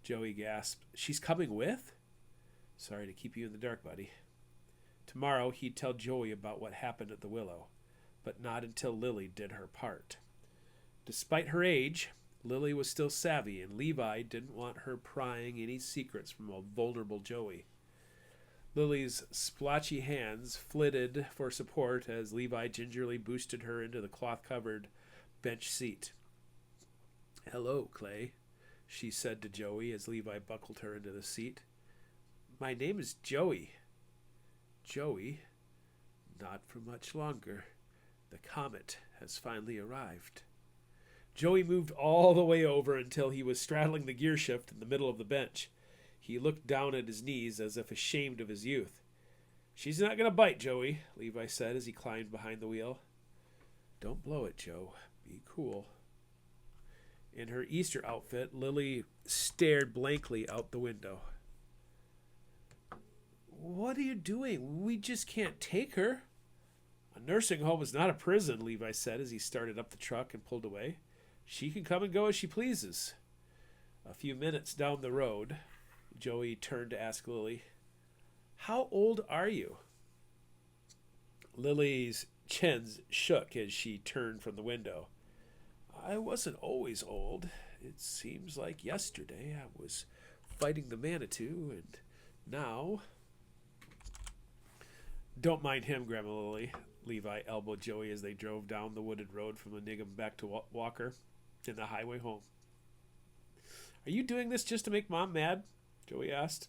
Joey gasped. She's coming with? Sorry to keep you in the dark, buddy. Tomorrow he'd tell Joey about what happened at the Willow, but not until Lily did her part. Despite her age, Lily was still savvy, and Levi didn't want her prying any secrets from a vulnerable Joey. Lily's splotchy hands flitted for support as Levi gingerly boosted her into the cloth-covered bench seat. Hello, Clay, she said to Joey as Levi buckled her into the seat. My name is Joey. Joey? Not for much longer. The comet has finally arrived. Joey moved all the way over until he was straddling the gear shift in the middle of the bench. He looked down at his knees as if ashamed of his youth. She's not going to bite, Joey, Levi said as he climbed behind the wheel. Don't blow it, Joe. Be cool. In her Easter outfit, Lily stared blankly out the window. What are you doing? We just can't take her. A nursing home is not a prison, Levi said as he started up the truck and pulled away. She can come and go as she pleases. A few minutes down the road, Joey turned to ask Lily, How old are you? Lily's chins shook as she turned from the window. I wasn't always old. It seems like yesterday I was fighting the Manitou, and now... Don't mind him, Grandma Lily. Levi elbowed Joey as they drove down the wooded road from Ingham back to Walker and the highway home. Are you doing this just to make Mom mad? Joey asked.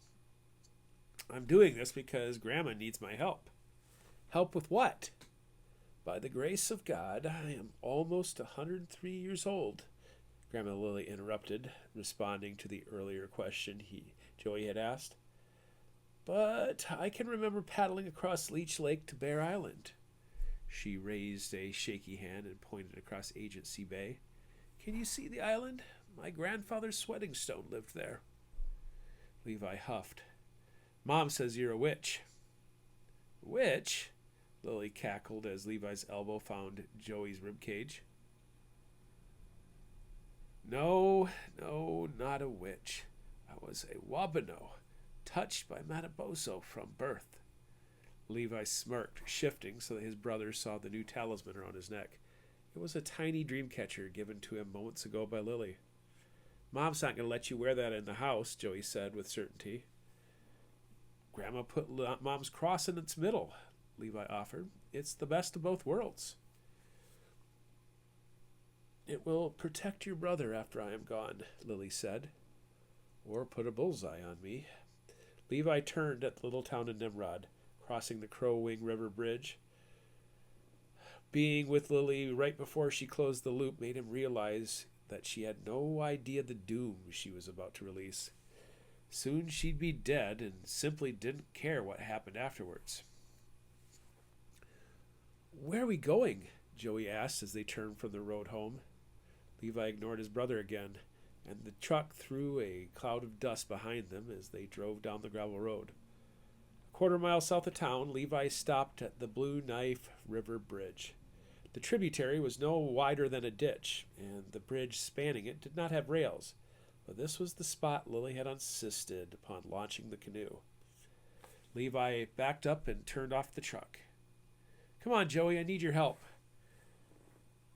I'm doing this because Grandma needs my help. Help with what? By the grace of God, I am almost 103 years old, Grandma Lily interrupted, responding to the earlier question Joey had asked. But I can remember paddling across Leech Lake to Bear Island. She raised a shaky hand and pointed across Agency Bay. Can you see the island? My grandfather's sweating stone lived there. Levi huffed. Mom says you're a witch. Witch? Lily cackled as Levi's elbow found Joey's ribcage. No, not a witch. I was a Wabano, touched by Mataboso from birth. Levi smirked, shifting so that his brother saw the new talisman around his neck. It was a tiny dream catcher given to him moments ago by Lily. Mom's not going to let you wear that in the house, Joey said with certainty. Grandma put Mom's cross in its middle, Levi offered. It's the best of both worlds. It will protect your brother after I am gone, Lily said. Or put a bullseye on me. Levi turned at the little town of Nimrod, crossing the Crow Wing River Bridge. Being with Lily right before she closed the loop made him realize that she had no idea the doom she was about to release. Soon she'd be dead and simply didn't care what happened afterwards. "Where are we going?" Joey asked as they turned from the road home. Levi ignored his brother again, and the truck threw a cloud of dust behind them as they drove down the gravel road. A quarter-mile south of town, Levi stopped at the Blue Knife River Bridge. The tributary was no wider than a ditch, and the bridge spanning it did not have rails, but this was the spot Lily had insisted upon launching the canoe. Levi backed up and turned off the truck. "Come on, Joey, I need your help."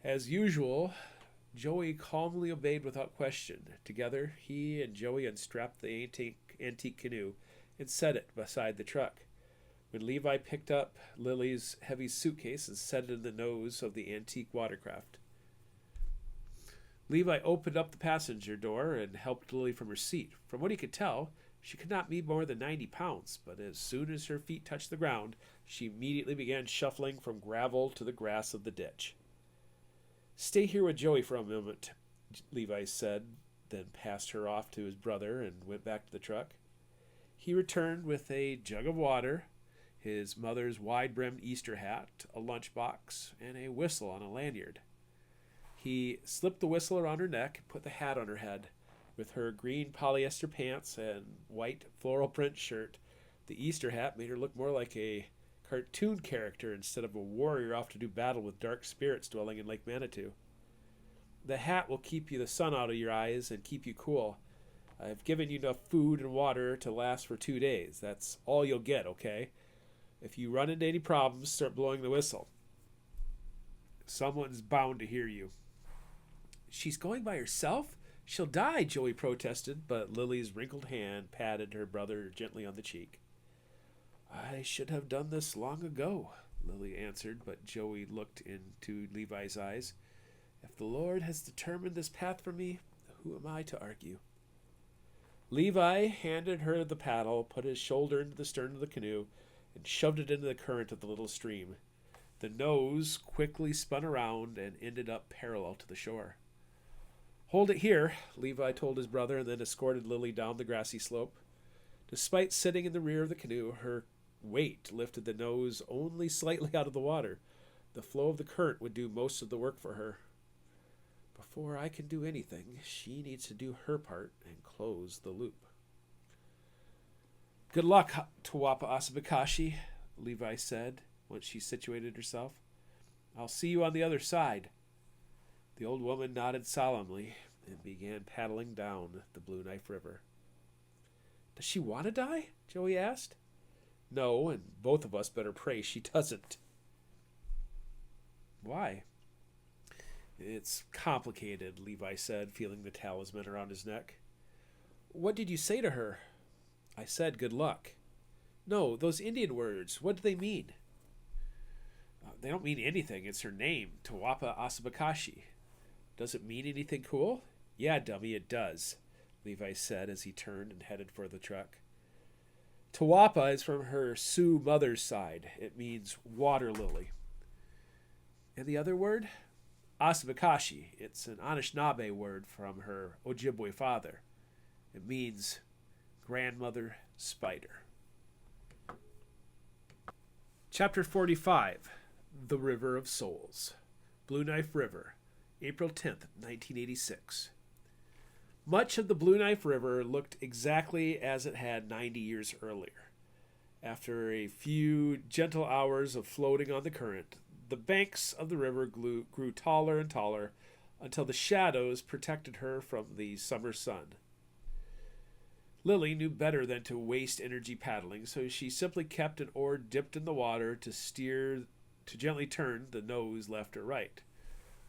As usual, Joey calmly obeyed without question. Together, he and Joey unstrapped the antique canoe and set it beside the truck. When Levi picked up Lily's heavy suitcase and set it in the nose of the antique watercraft, Levi opened up the passenger door and helped Lily from her seat. From what he could tell, she could not be more than 90 pounds, but as soon as her feet touched the ground, she immediately began shuffling from gravel to the grass of the ditch. "Stay here with Joey for a moment," Levi said, then passed her off to his brother and went back to the truck. He returned with a jug of water, his mother's wide-brimmed Easter hat, a lunchbox, and a whistle on a lanyard. He slipped the whistle around her neck and put the hat on her head. With her green polyester pants and white floral print shirt, the Easter hat made her look more like a cartoon character instead of a warrior off to do battle with dark spirits dwelling in Lake Manitou. "The hat will keep the sun out of your eyes and keep you cool. I've given you enough food and water to last for 2 days. That's all you'll get, okay? If you run into any problems, start blowing the whistle. Someone's bound to hear you." "She's going by herself? She'll die," Joey protested, but Lily's wrinkled hand patted her brother gently on the cheek. "I should have done this long ago," Lily answered, but Joey looked into Levi's eyes. "If the Lord has determined this path for me, who am I to argue?" Levi handed her the paddle, put his shoulder into the stern of the canoe, and shoved it into the current of the little stream. The nose quickly spun around and ended up parallel to the shore. "Hold it here," Levi told his brother, and then escorted Lily down the grassy slope. Despite sitting in the rear of the canoe, her weight lifted the nose only slightly out of the water. The flow of the current would do most of the work for her. Before I can do anything, she needs to do her part and close the loop. "Good luck, Tawapa Asabakashi," Levi said, once she situated herself. "I'll see you on the other side." The old woman nodded solemnly and began paddling down the Blue Knife River. "Does she want to die?" Joey asked. "No, and both of us better pray she doesn't." "Why?" "It's complicated," Levi said, feeling the talisman around his neck. "What did you say to her?" "I said good luck." "No, those Indian words, what do they mean?" "They don't mean anything. It's her name, Tawapa Asabakashi." "Does it mean anything cool?" "Yeah, dummy, it does," Levi said as he turned and headed for the truck. Tawapa is from her Sioux mother's side. It means water lily. "And the other word?" "Asabakashi. It's an Anishinaabe word from her Ojibwe father. It means grandmother spider. Chapter 45. The River of Souls. Blue Knife River, April 10th, 1986. Much of the Blue Knife River looked exactly as it had 90 years earlier. After a few gentle hours of floating on the current, the banks of the river grew taller and taller until the shadows protected her from the summer sun. Lily knew better than to waste energy paddling, so she simply kept an oar dipped in the water to gently turn the nose left or right.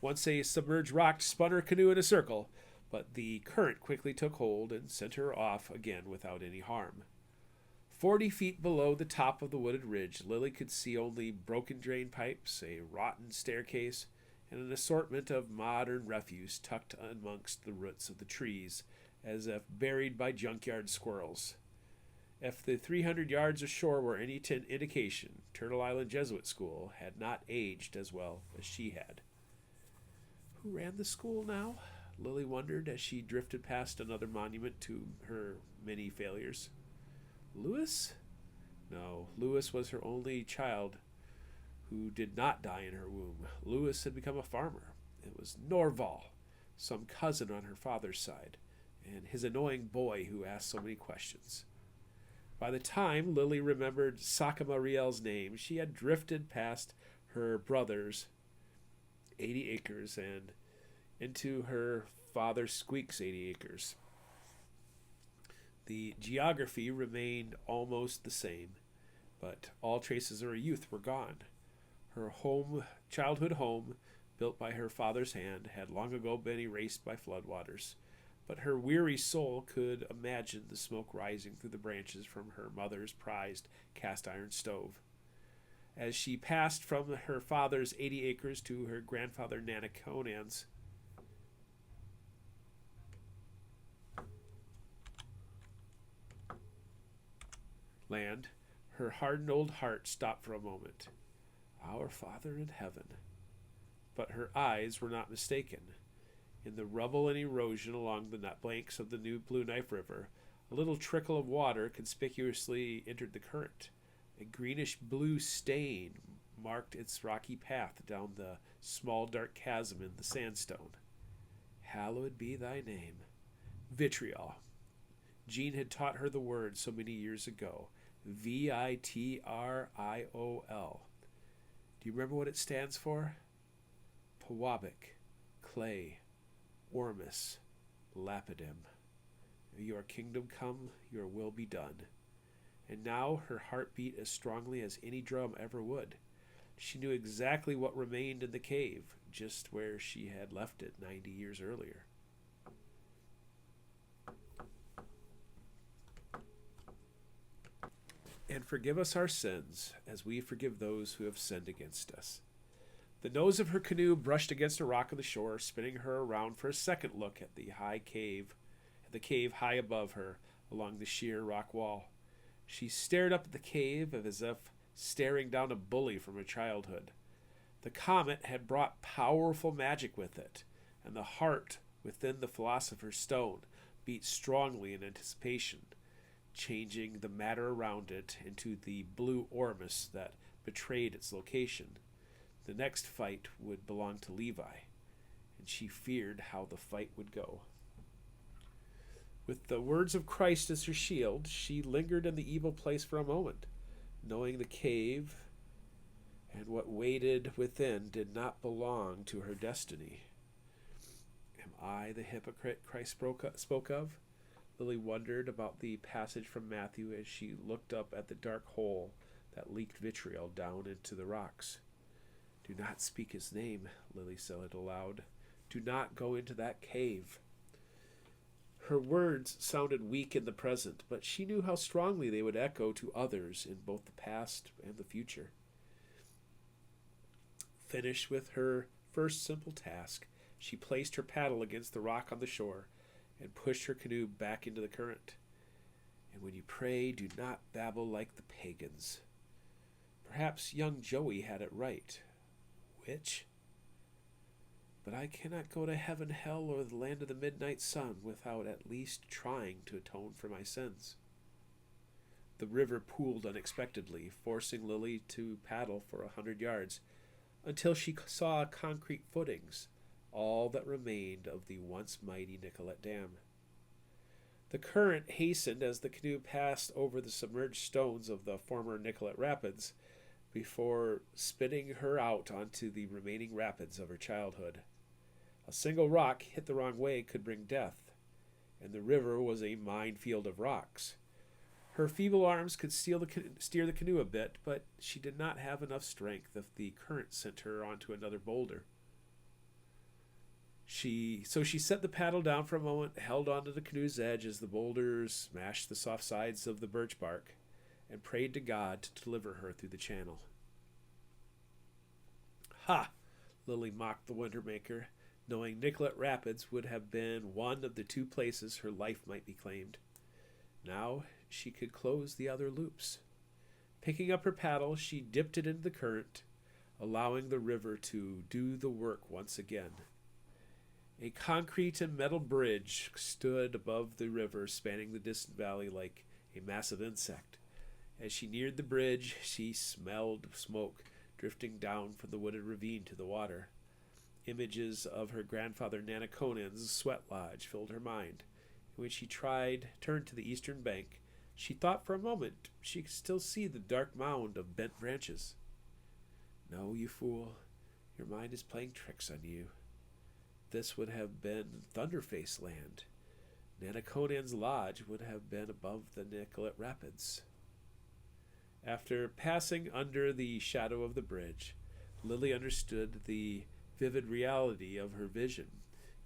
Once a submerged rock spun her canoe in a circle, but the current quickly took hold and sent her off again without any harm. 40 feet below the top of the wooded ridge, Lily could see only broken drain pipes, a rotten staircase, and an assortment of modern refuse tucked amongst the roots of the trees, as if buried by junkyard squirrels. If the 300 yards ashore were any indication, Turtle Island Jesuit School had not aged as well as she had. Who ran the school now? Lily wondered as she drifted past another monument to her many failures. Lewis? No, Lewis was her only child who did not die in her womb. Lewis had become a farmer. It was Norval, some cousin on her father's side, and his annoying boy who asked so many questions. By the time Lily remembered Sakamariel's name, she had drifted past her brother's 80 acres and into her father Squeak's 80 acres. The geography remained almost the same, but all traces of her youth were gone. Her childhood home, built by her father's hand, had long ago been erased by floodwaters, but her weary soul could imagine the smoke rising through the branches from her mother's prized cast-iron stove. As she passed from her father's 80 acres to her grandfather Nana Conan's land, her hardened old heart stopped for a moment. Our Father in heaven. But her eyes were not mistaken. In the rubble and erosion along the banks of the new Blue Knife River, a little trickle of water conspicuously entered the current. A greenish-blue stain marked its rocky path down the small dark chasm in the sandstone. Hallowed be thy name. Vitriol. Jean had taught her the word so many years ago. Vitriol. Do you remember what it stands for? Pawabic, clay, ormus, lapidem. Your kingdom come, your will be done. And now her heart beat as strongly as any drum ever would. She knew exactly what remained in the cave, just where she had left it 90 years earlier. And forgive us our sins, as we forgive those who have sinned against us. The nose of her canoe brushed against a rock on the shore, spinning her around for a second look at the cave high above her, along the sheer rock wall. She stared up at the cave as if staring down a bully from her childhood. The comet had brought powerful magic with it, and the heart within the philosopher's stone beat strongly in anticipation, changing the matter around it into the blue ormus that betrayed its location. The next fight would belong to Levi, and she feared how the fight would go. With the words of Christ as her shield, she lingered in the evil place for a moment, knowing the cave and what waited within did not belong to her destiny. Am I the hypocrite Christ spoke of? Lily wondered about the passage from Matthew as she looked up at the dark hole that leaked vitriol down into the rocks. Do not speak his name, Lily said aloud. Do not go into that cave. Her words sounded weak in the present, but she knew how strongly they would echo to others in both the past and the future. Finished with her first simple task, she placed her paddle against the rock on the shore and pushed her canoe back into the current. And when you pray, do not babble like the pagans. Perhaps young Joey had it right. Which? But I cannot go to heaven, hell, or the land of the midnight sun without at least trying to atone for my sins. The river pooled unexpectedly, forcing Lily to paddle for 100 yards, until she saw concrete footings, all that remained of the once mighty Nicollet Dam. The current hastened as the canoe passed over the submerged stones of the former Nicollet Rapids, before spitting her out onto the remaining rapids of her childhood. A single rock hit the wrong way could bring death, and the river was a minefield of rocks. Her feeble arms could steer the canoe a bit, but she did not have enough strength if the current sent her onto another boulder. So she set the paddle down for a moment, held onto the canoe's edge as the boulders smashed the soft sides of the birch bark, and prayed to God to deliver her through the channel. Ha! Lily mocked the Wintermaker, knowing Nicollet Rapids would have been one of the two places her life might be claimed. Now she could close the other loops. Picking up her paddle, she dipped it into the current, allowing the river to do the work once again. A concrete and metal bridge stood above the river, spanning the distant valley like a massive insect. As she neared the bridge, she smelled smoke drifting down from the wooded ravine to the water. Images of her grandfather Nanaconan's sweat lodge filled her mind. When she turned to the eastern bank, she thought for a moment she could still see the dark mound of bent branches. No, you fool. Your mind is playing tricks on you. This would have been Thunderface Land. Nanaconan's lodge would have been above the Nicollet Rapids. After passing under the shadow of the bridge, Lily understood the vivid reality of her vision.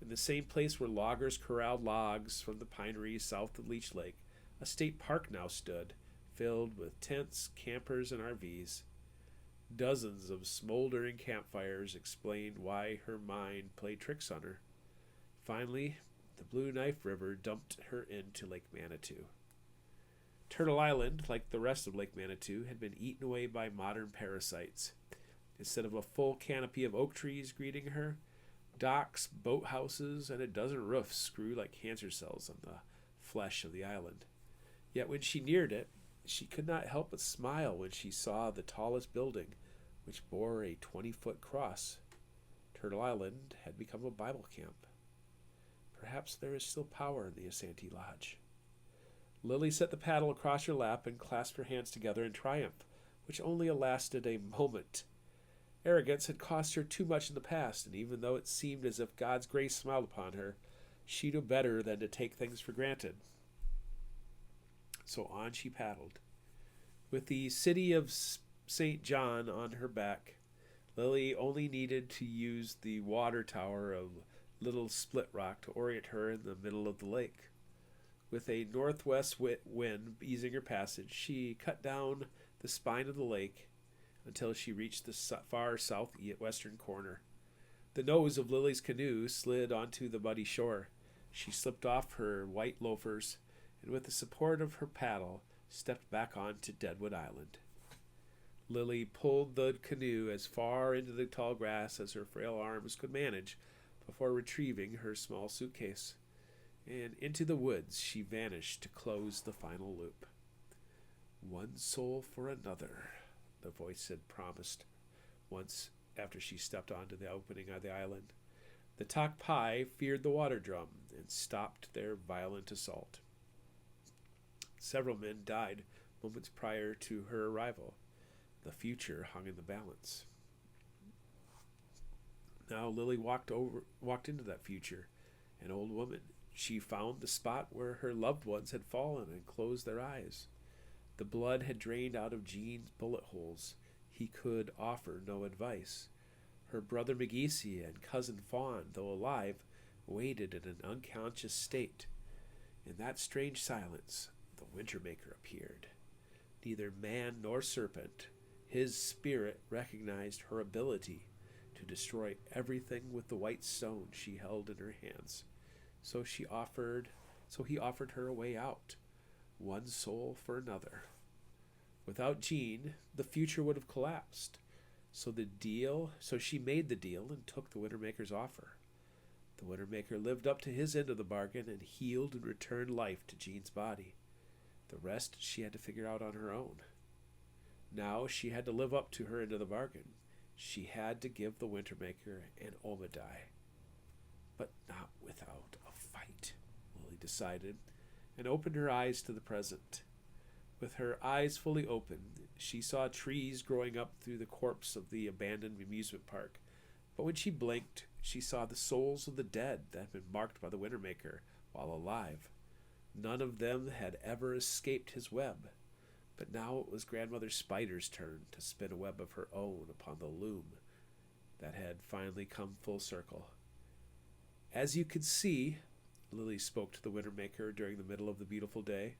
In the same place where loggers corralled logs from the pineries south of Leech Lake, a state park now stood, filled with tents, campers, and RVs. Dozens of smoldering campfires explained why her mind played tricks on her. Finally, the Blue Knife River dumped her into Lake Manitou. Turtle Island, like the rest of Lake Manitou, had been eaten away by modern parasites. Instead of a full canopy of oak trees greeting her, docks, boathouses, and a dozen roofs grew like cancer cells on the flesh of the island. Yet when she neared it, she could not help but smile when she saw the tallest building, which bore a 20-foot cross. Turtle Island had become a Bible camp. Perhaps there is still power in the Asante Lodge. Lily set the paddle across her lap and clasped her hands together in triumph, which only lasted a moment. Arrogance had cost her too much in the past, and even though it seemed as if God's grace smiled upon her, she knew better than to take things for granted. So on she paddled. With the city of St. John on her back, Lily only needed to use the water tower of Little Split Rock to orient her in the middle of the lake. With a northwest wind easing her passage, she cut down the spine of the lake until she reached the far southwestern corner. The nose of Lily's canoe slid onto the muddy shore. She slipped off her white loafers and with the support of her paddle, stepped back onto Deadwood Island. Lily pulled the canoe as far into the tall grass as her frail arms could manage before retrieving her small suitcase. And into the woods she vanished to close the final loop. "One soul for another," the voice had promised once after she stepped onto the opening of the island. The Tokpai feared the water drum and stopped their violent assault. Several men died moments prior to her arrival. The future hung in the balance. Now Lily walked into that future, an old woman. She found the spot where her loved ones had fallen and closed their eyes. The blood had drained out of Jean's bullet holes. He could offer no advice. Her brother McGeesy and cousin Fawn, though alive, waited in an unconscious state. In that strange silence, the Wintermaker appeared. Neither man nor serpent, his spirit recognized her ability to destroy everything with the white stone she held in her hands. So he offered her a way out, one soul for another. Without Jean, the future would have collapsed. So she made the deal and took the Wintermaker's offer. The Wintermaker lived up to his end of the bargain and healed and returned life to Jean's body. The rest she had to figure out on her own. Now she had to live up to her end of the bargain. She had to give the Wintermaker an Omidai. But not without a fight, Lily decided, and opened her eyes to the present. With her eyes fully open, she saw trees growing up through the corpse of the abandoned amusement park. But when she blinked, she saw the souls of the dead that had been marked by the Wintermaker while alive. None of them had ever escaped his web. But now it was Grandmother Spider's turn to spin a web of her own upon the loom that had finally come full circle. "As you can see," Lily spoke to the Wintermaker during the middle of the beautiful day,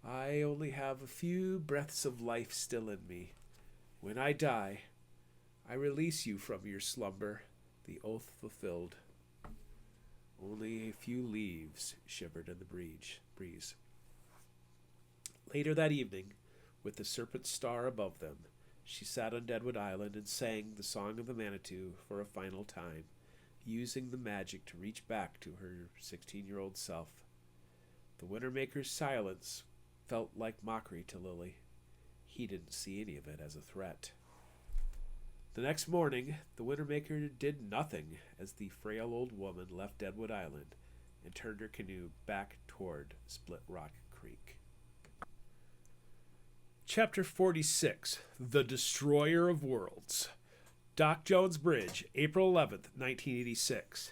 "I only have a few breaths of life still in me. When I die, I release you from your slumber, the oath fulfilled." Only a few leaves shivered in the breeze. Later that evening, with the Serpent Star above them, she sat on Deadwood Island and sang the Song of the Manitou for a final time. using the magic to reach back to her 16-year-old self. The Wintermaker's silence felt like mockery to Lily. He didn't see any of it as a threat. The next morning, the Wintermaker did nothing as the frail old woman left Deadwood Island and turned her canoe back toward Split Rock Creek. Chapter 46, The Destroyer of Worlds. Doc Jones Bridge, April 11th, 1986.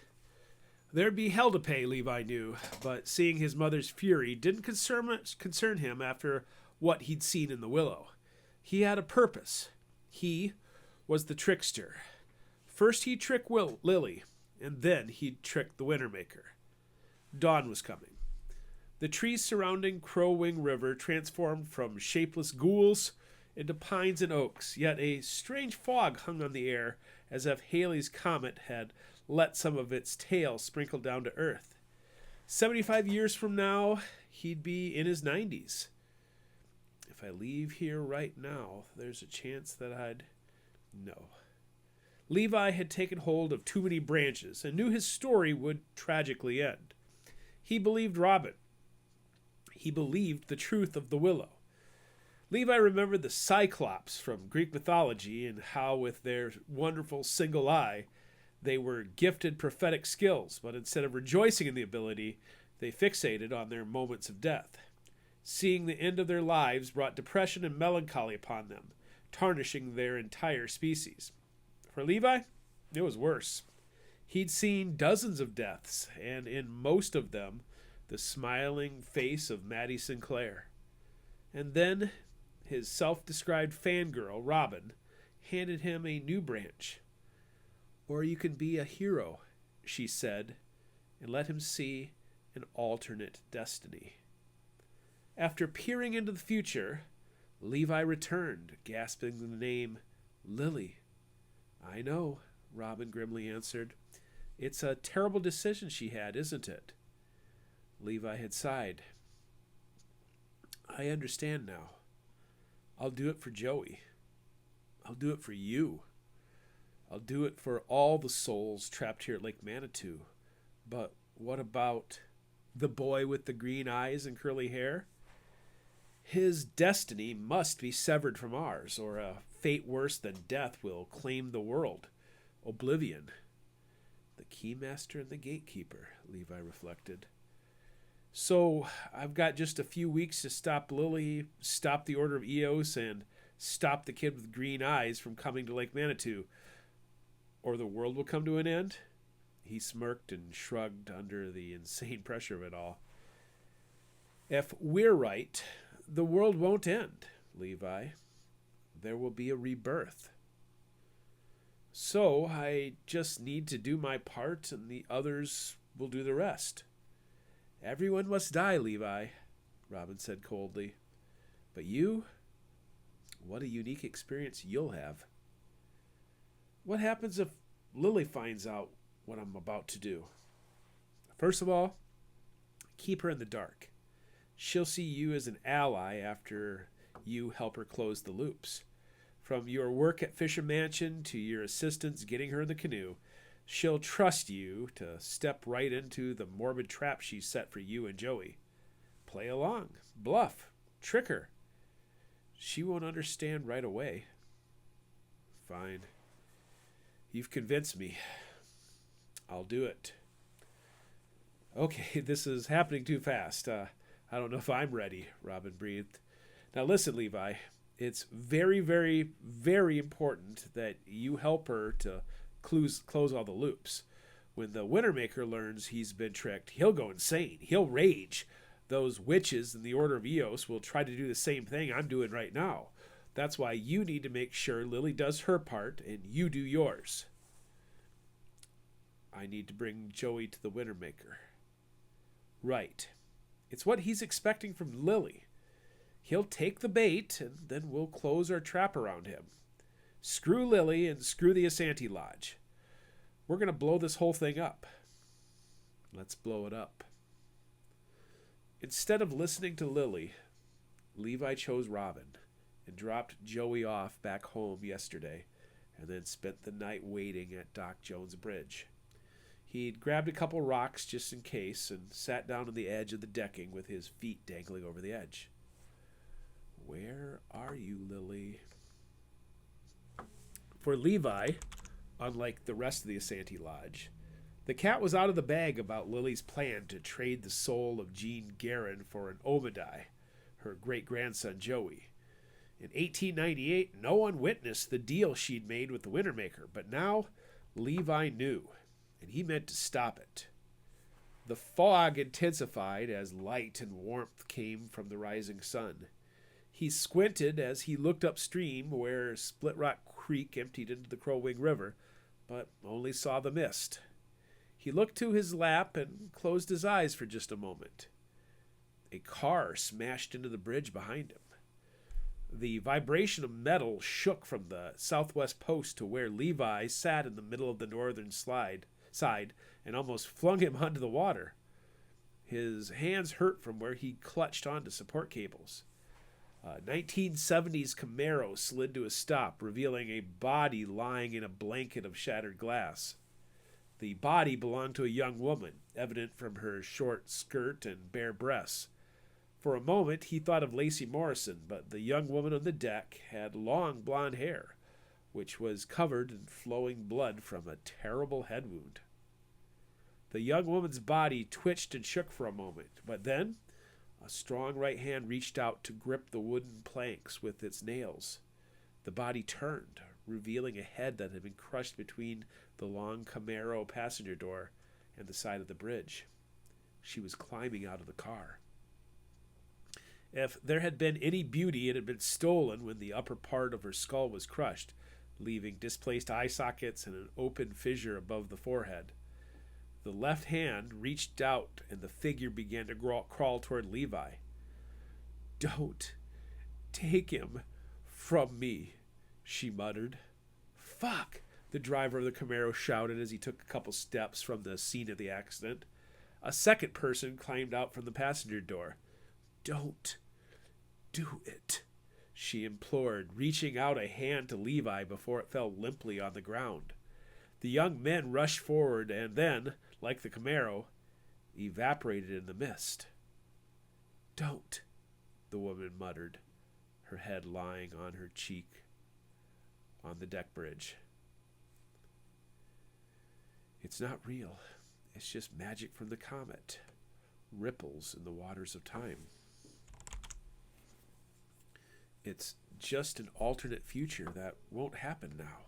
There'd be hell to pay, Levi knew, but seeing his mother's fury didn't concern him after what he'd seen in the Willow. He had a purpose. He was the trickster. First he'd trick Lily, and then he'd trick the Wintermaker. Dawn was coming. The trees surrounding Crow Wing River transformed from shapeless ghouls into pines and oaks, yet a strange fog hung on the air as if Halley's Comet had let some of its tail sprinkle down to earth. 75 years from now, he'd be in his 90s. If I leave here right now, there's a chance that I'd... No. Levi had taken hold of too many branches and knew his story would tragically end. He believed Robin. He believed the truth of the Willow. Levi remembered the Cyclops from Greek mythology and how, with their wonderful single eye, they were gifted prophetic skills, but instead of rejoicing in the ability, they fixated on their moments of death. Seeing the end of their lives brought depression and melancholy upon them, tarnishing their entire species. For Levi, it was worse. He'd seen dozens of deaths, and in most of them, the smiling face of Maddie Sinclair. And then his self-described fangirl, Robin, handed him a new branch. Or you can be a hero, she said, and let him see an alternate destiny. After peering into the future, Levi returned, gasping the name Lily. I know, Robin grimly answered. It's a terrible decision she had, isn't it? Levi had sighed. I understand now. I'll do it for Joey. I'll do it for you. I'll do it for all the souls trapped here at Lake Manitou. But what about the boy with the green eyes and curly hair? His destiny must be severed from ours, or a fate worse than death will claim the world. Oblivion. The Keymaster and the Gatekeeper, Levi reflected. So I've got just a few weeks to stop Lily, stop the Order of Eos, and stop the kid with green eyes from coming to Lake Manitou. Or the world will come to an end? He smirked and shrugged under the insane pressure of it all. If we're right, the world won't end, Levi. There will be a rebirth. So I just need to do my part, and the others will do the rest. Everyone must die, Levi, Robin said coldly. But you? What a unique experience you'll have. What happens if Lily finds out what I'm about to do? First of all, keep her in the dark. She'll see you as an ally after you help her close the loops. From your work at Fisher Mansion to your assistance getting her in the canoe, she'll trust you to step right into the morbid trap she's set for you and Joey. Play along, bluff, trick her. She won't understand right away. Fine. You've convinced me. I'll do it. Okay, this is happening too fast. I don't know if I'm ready, Robin breathed. Now listen, Levi. It's very, very, very important that you help her to close all the loops. When the Wintermaker learns he's been tricked, he'll go insane. He'll rage. Those witches in the Order of Eos will try to do the same thing I'm doing right now. That's why you need to make sure Lily does her part and you do yours. I need to bring Joey to the Wintermaker. Right. It's what he's expecting from Lily. He'll take the bait, and then we'll close our trap around him. Screw Lily and screw the Asante Lodge. We're going to blow this whole thing up. Let's blow it up. Instead of listening to Lily, Levi chose Robin and dropped Joey off back home yesterday and then spent the night waiting at Doc Jones Bridge. He'd grabbed a couple rocks just in case and sat down on the edge of the decking with his feet dangling over the edge. "Where are you, Lily?" For Levi, unlike the rest of the Asante Lodge, the cat was out of the bag about Lily's plan to trade the soul of Jean Guerin for an Obadiah, her great-grandson Joey. In 1898, no one witnessed the deal she'd made with the Wintermaker, but now Levi knew, and he meant to stop it. The fog intensified as light and warmth came from the rising sun. He squinted as he looked upstream where Split Rock Creek emptied into the Crow Wing River, but only saw the mist. He looked to his lap and closed his eyes for just a moment. A car smashed into the bridge behind him. The vibration of metal shook from the southwest post to where Levi sat in the middle of the northern side and almost flung him onto the water. His hands hurt from where he clutched onto support cables. 1970s Camaro slid to a stop, revealing a body lying in a blanket of shattered glass. The body belonged to a young woman, evident from her short skirt and bare breasts. For a moment he thought of Lacey Morrison, but the young woman on the deck had long blonde hair, which was covered in flowing blood from a terrible head wound. The young woman's body twitched and shook for a moment, but then a strong right hand reached out to grip the wooden planks with its nails. The body turned, revealing a head that had been crushed between the long Camaro passenger door and the side of the bridge. She was climbing out of the car. If there had been any beauty, it had been stolen when the upper part of her skull was crushed, leaving displaced eye sockets and an open fissure above the forehead. The left hand reached out, and the figure began to crawl toward Levi. "Don't take him from me," she muttered. "Fuck!" the driver of the Camaro shouted as he took a couple steps from the scene of the accident. A second person climbed out from the passenger door. "Don't do it," she implored, reaching out a hand to Levi before it fell limply on the ground. The young men rushed forward and then, like the Camaro, evaporated in the mist. "Don't," the woman muttered, her head lying on her cheek on the deck bridge. "It's not real. It's just magic from the comet. Ripples in the waters of time. It's just an alternate future that won't happen now.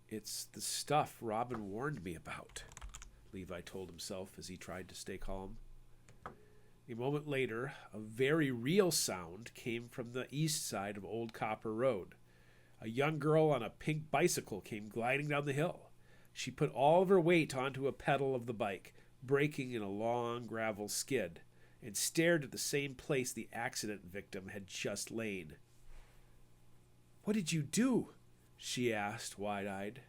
It's the stuff Robin warned me about," Levi told himself as he tried to stay calm. A moment later, a very real sound came from the east side of Old Copper Road. A young girl on a pink bicycle came gliding down the hill. She put all of her weight onto a pedal of the bike, braking in a long gravel skid, and stared at the same place the accident victim had just lain. "What did you do?" she asked, wide-eyed.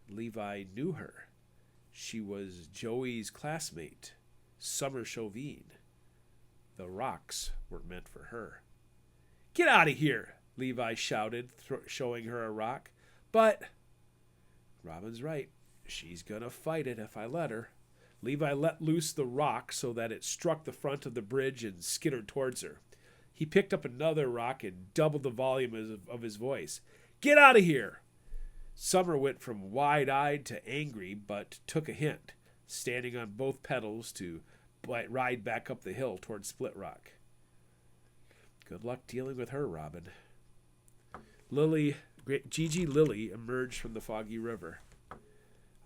Levi knew her. She was Joey's classmate, Summer Chauvin. The rocks were meant for her. "Get out of here!" Levi shouted, showing her a rock. "But—" "Robin's right. She's gonna fight it if I let her." Levi let loose the rock so that it struck the front of the bridge and skittered towards her. He picked up another rock and doubled the volume of his voice. "Get out of here!" Summer went from wide-eyed to angry, but took a hint, standing on both pedals to ride back up the hill toward Split Rock. "Good luck dealing with her, Robin." Gigi Lily emerged from the foggy river.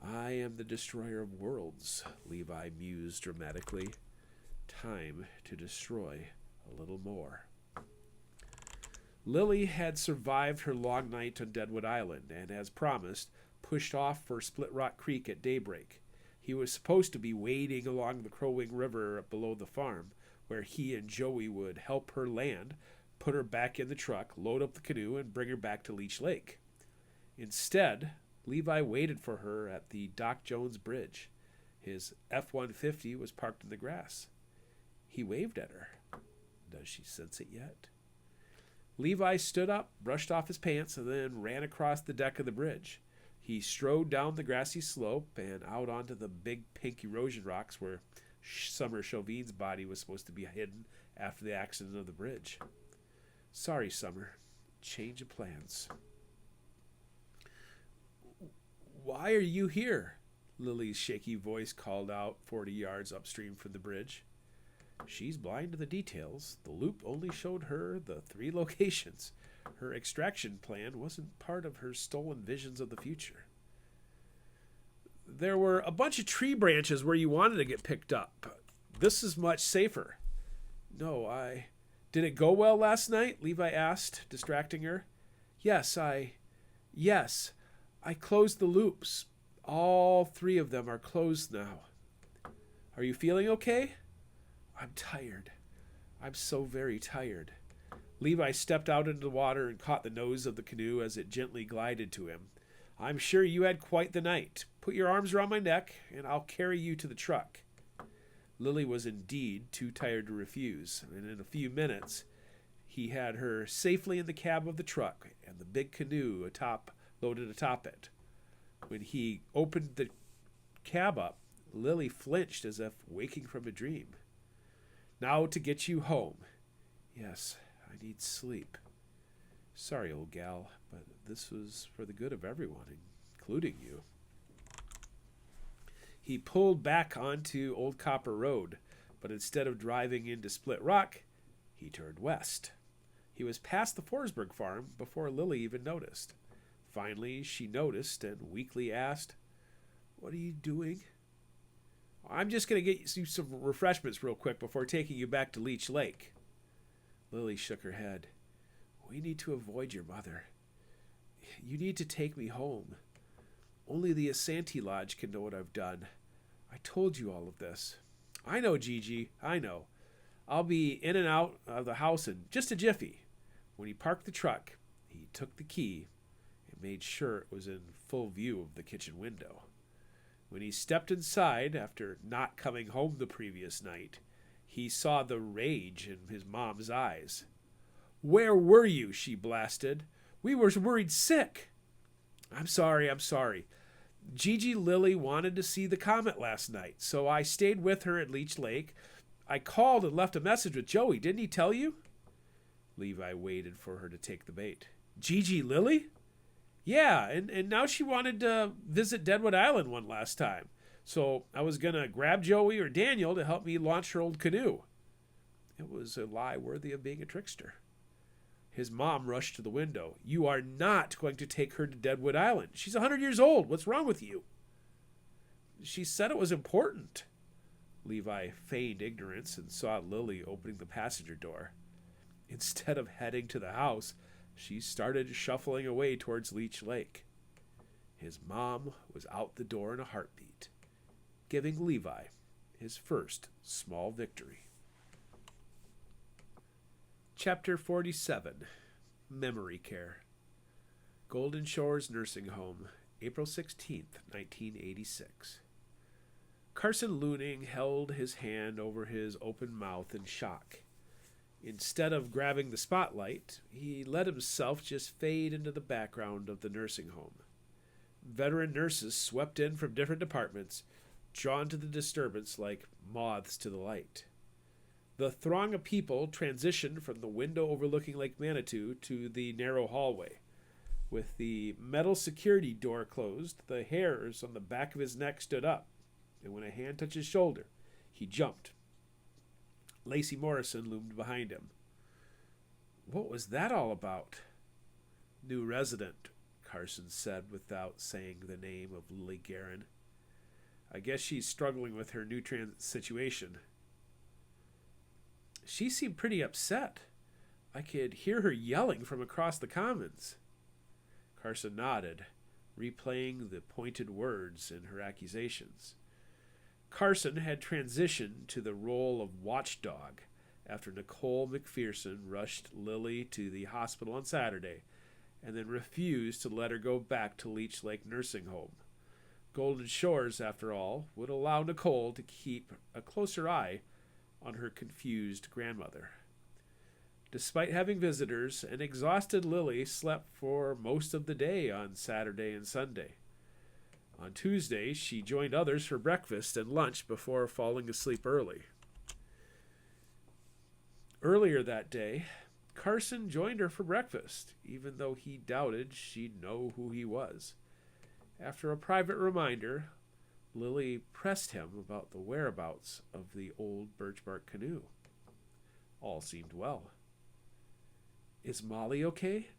"I am the destroyer of worlds," Levi mused dramatically. "Time to destroy a little more." Lily had survived her long night on Deadwood Island and, as promised, pushed off for Split Rock Creek at daybreak. He was supposed to be wading along the Crow Wing River below the farm, where he and Joey would help her land, put her back in the truck, load up the canoe, and bring her back to Leech Lake. Instead, Levi waited for her at the Doc Jones Bridge. His F-150 was parked in the grass. He waved at her. Does she sense it yet? Levi stood up, brushed off his pants, and then ran across the deck of the bridge. He strode down the grassy slope and out onto the big pink erosion rocks where Summer Chauvin's body was supposed to be hidden after the accident of the bridge. Sorry, Summer. Change of plans. Why are you here? Lily's shaky voice called out 40 yards upstream from the bridge. She's blind to the details. The loop only showed her the 3 locations. Her extraction plan wasn't part of her stolen visions of the future. There were a bunch of tree branches where you wanted to get picked up. This is much safer. No, Did it go well last night? Levi asked, distracting her. Yes, I closed the loops. All 3 of them are closed now. Are you feeling okay? I'm tired. I'm so very tired. Levi stepped out into the water and caught the nose of the canoe as it gently glided to him. I'm sure you had quite the night. Put your arms around my neck, and I'll carry you to the truck. Lily was indeed too tired to refuse, and in a few minutes he had her safely in the cab of the truck and the big canoe loaded atop it. When he opened the cab up, Lily flinched as if waking from a dream. Now to get you home. Yes, I need sleep. Sorry, old gal, but this was for the good of everyone, including you. He pulled back onto Old Copper Road, but instead of driving into Split Rock, he turned west. He was past the Forsberg farm before Lily even noticed. Finally, she noticed and weakly asked, What are you doing? I'm just going to get you some refreshments real quick before taking you back to Leech Lake. Lily shook her head. We need to avoid your mother. You need to take me home. Only the Asante Lodge can know what I've done. I told you all of this. I know, Gigi, I know. I'll be in and out of the house in just a jiffy. When he parked the truck, he took the key and made sure it was in full view of the kitchen window. When he stepped inside after not coming home the previous night, he saw the rage in his mom's eyes. Where were you? She blasted. We were worried sick. I'm sorry. Gigi Lily wanted to see the comet last night, so I stayed with her at Leech Lake. I called and left a message with Joey. Didn't he tell you? Levi waited for her to take the bait. Gigi Lily? Yeah, and now she wanted to visit Deadwood Island one last time. So I was going to grab Joey or Daniel to help me launch her old canoe. It was a lie worthy of being a trickster. His mom rushed to the window. You are not going to take her to Deadwood Island. She's 100 years old. What's wrong with you? She said it was important. Levi feigned ignorance and saw Lily opening the passenger door. Instead of heading to the house, she started shuffling away towards Leech Lake. His mom was out the door in a heartbeat, giving Levi his first small victory. Chapter 47, Memory Care. Golden Shores Nursing Home, April 16th, 1986. Carson Looning held his hand over his open mouth in shock. Instead of grabbing the spotlight, he let himself just fade into the background of the nursing home. Veteran nurses swept in from different departments, drawn to the disturbance like moths to the light. The throng of people transitioned from the window overlooking Lake Manitou to the narrow hallway. With the metal security door closed, the hairs on the back of his neck stood up, and when a hand touched his shoulder, he jumped. Lacey Morrison loomed behind him. What was that all about? New resident, Carson said without saying the name of Lily Guerin. I guess she's struggling with her new situation. She seemed pretty upset. I could hear her yelling from across the commons. Carson nodded, replaying the pointed words in her accusations. Carson had transitioned to the role of watchdog after Nicole McPherson rushed Lily to the hospital on Saturday and then refused to let her go back to Leech Lake Nursing Home. Golden Shores, after all, would allow Nicole to keep a closer eye on her confused grandmother. Despite having visitors, an exhausted Lily slept for most of the day on Saturday and Sunday. On Tuesday, she joined others for breakfast and lunch before falling asleep early. Earlier that day, Carson joined her for breakfast, even though he doubted she'd know who he was. After a private reminder, Lily pressed him about the whereabouts of the old birchbark canoe. All seemed well. "Is Molly okay?"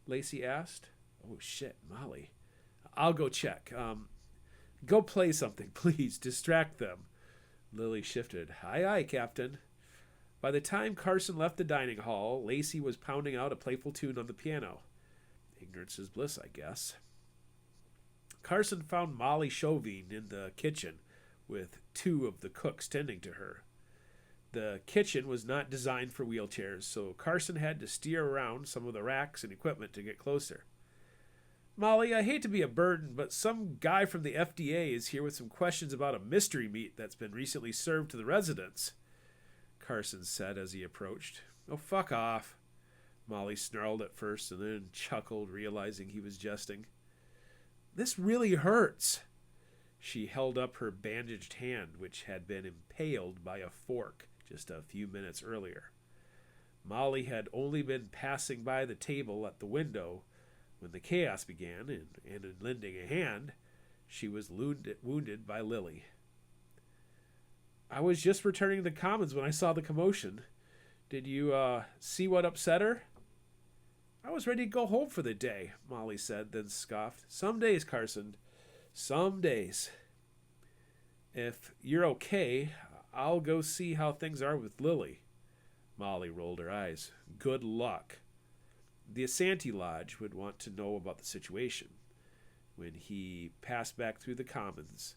Lacey asked. "Oh shit, Molly. I'll go check. Go play something, please. Distract them." Lily shifted. "Aye, aye, Captain." By the time Carson left the dining hall, Lacey was pounding out a playful tune on the piano. Ignorance is bliss, I guess. Carson found Molly Chauvin in the kitchen with two of the cooks tending to her. The kitchen was not designed for wheelchairs, so Carson had to steer around some of the racks and equipment to get closer. "Molly, I hate to be a burden, but some guy from the FDA is here with some questions about a mystery meat that's been recently served to the residents," Carson said as he approached. "Oh, fuck off." Molly snarled at first and then chuckled, realizing he was jesting. "This really hurts." She held up her bandaged hand, which had been impaled by a fork just a few minutes earlier. Molly had only been passing by the table at the window when the chaos began, and in lending a hand, she was wounded by Lily. "I was just returning to the Commons when I saw the commotion. Did you see what upset her?" "I was ready to go home for the day," Molly said, then scoffed. "Some days, Carson. Some days. If you're okay, I'll go see how things are with Lily." Molly rolled her eyes. "Good luck." The Asante Lodge would want to know about the situation. When he passed back through the Commons,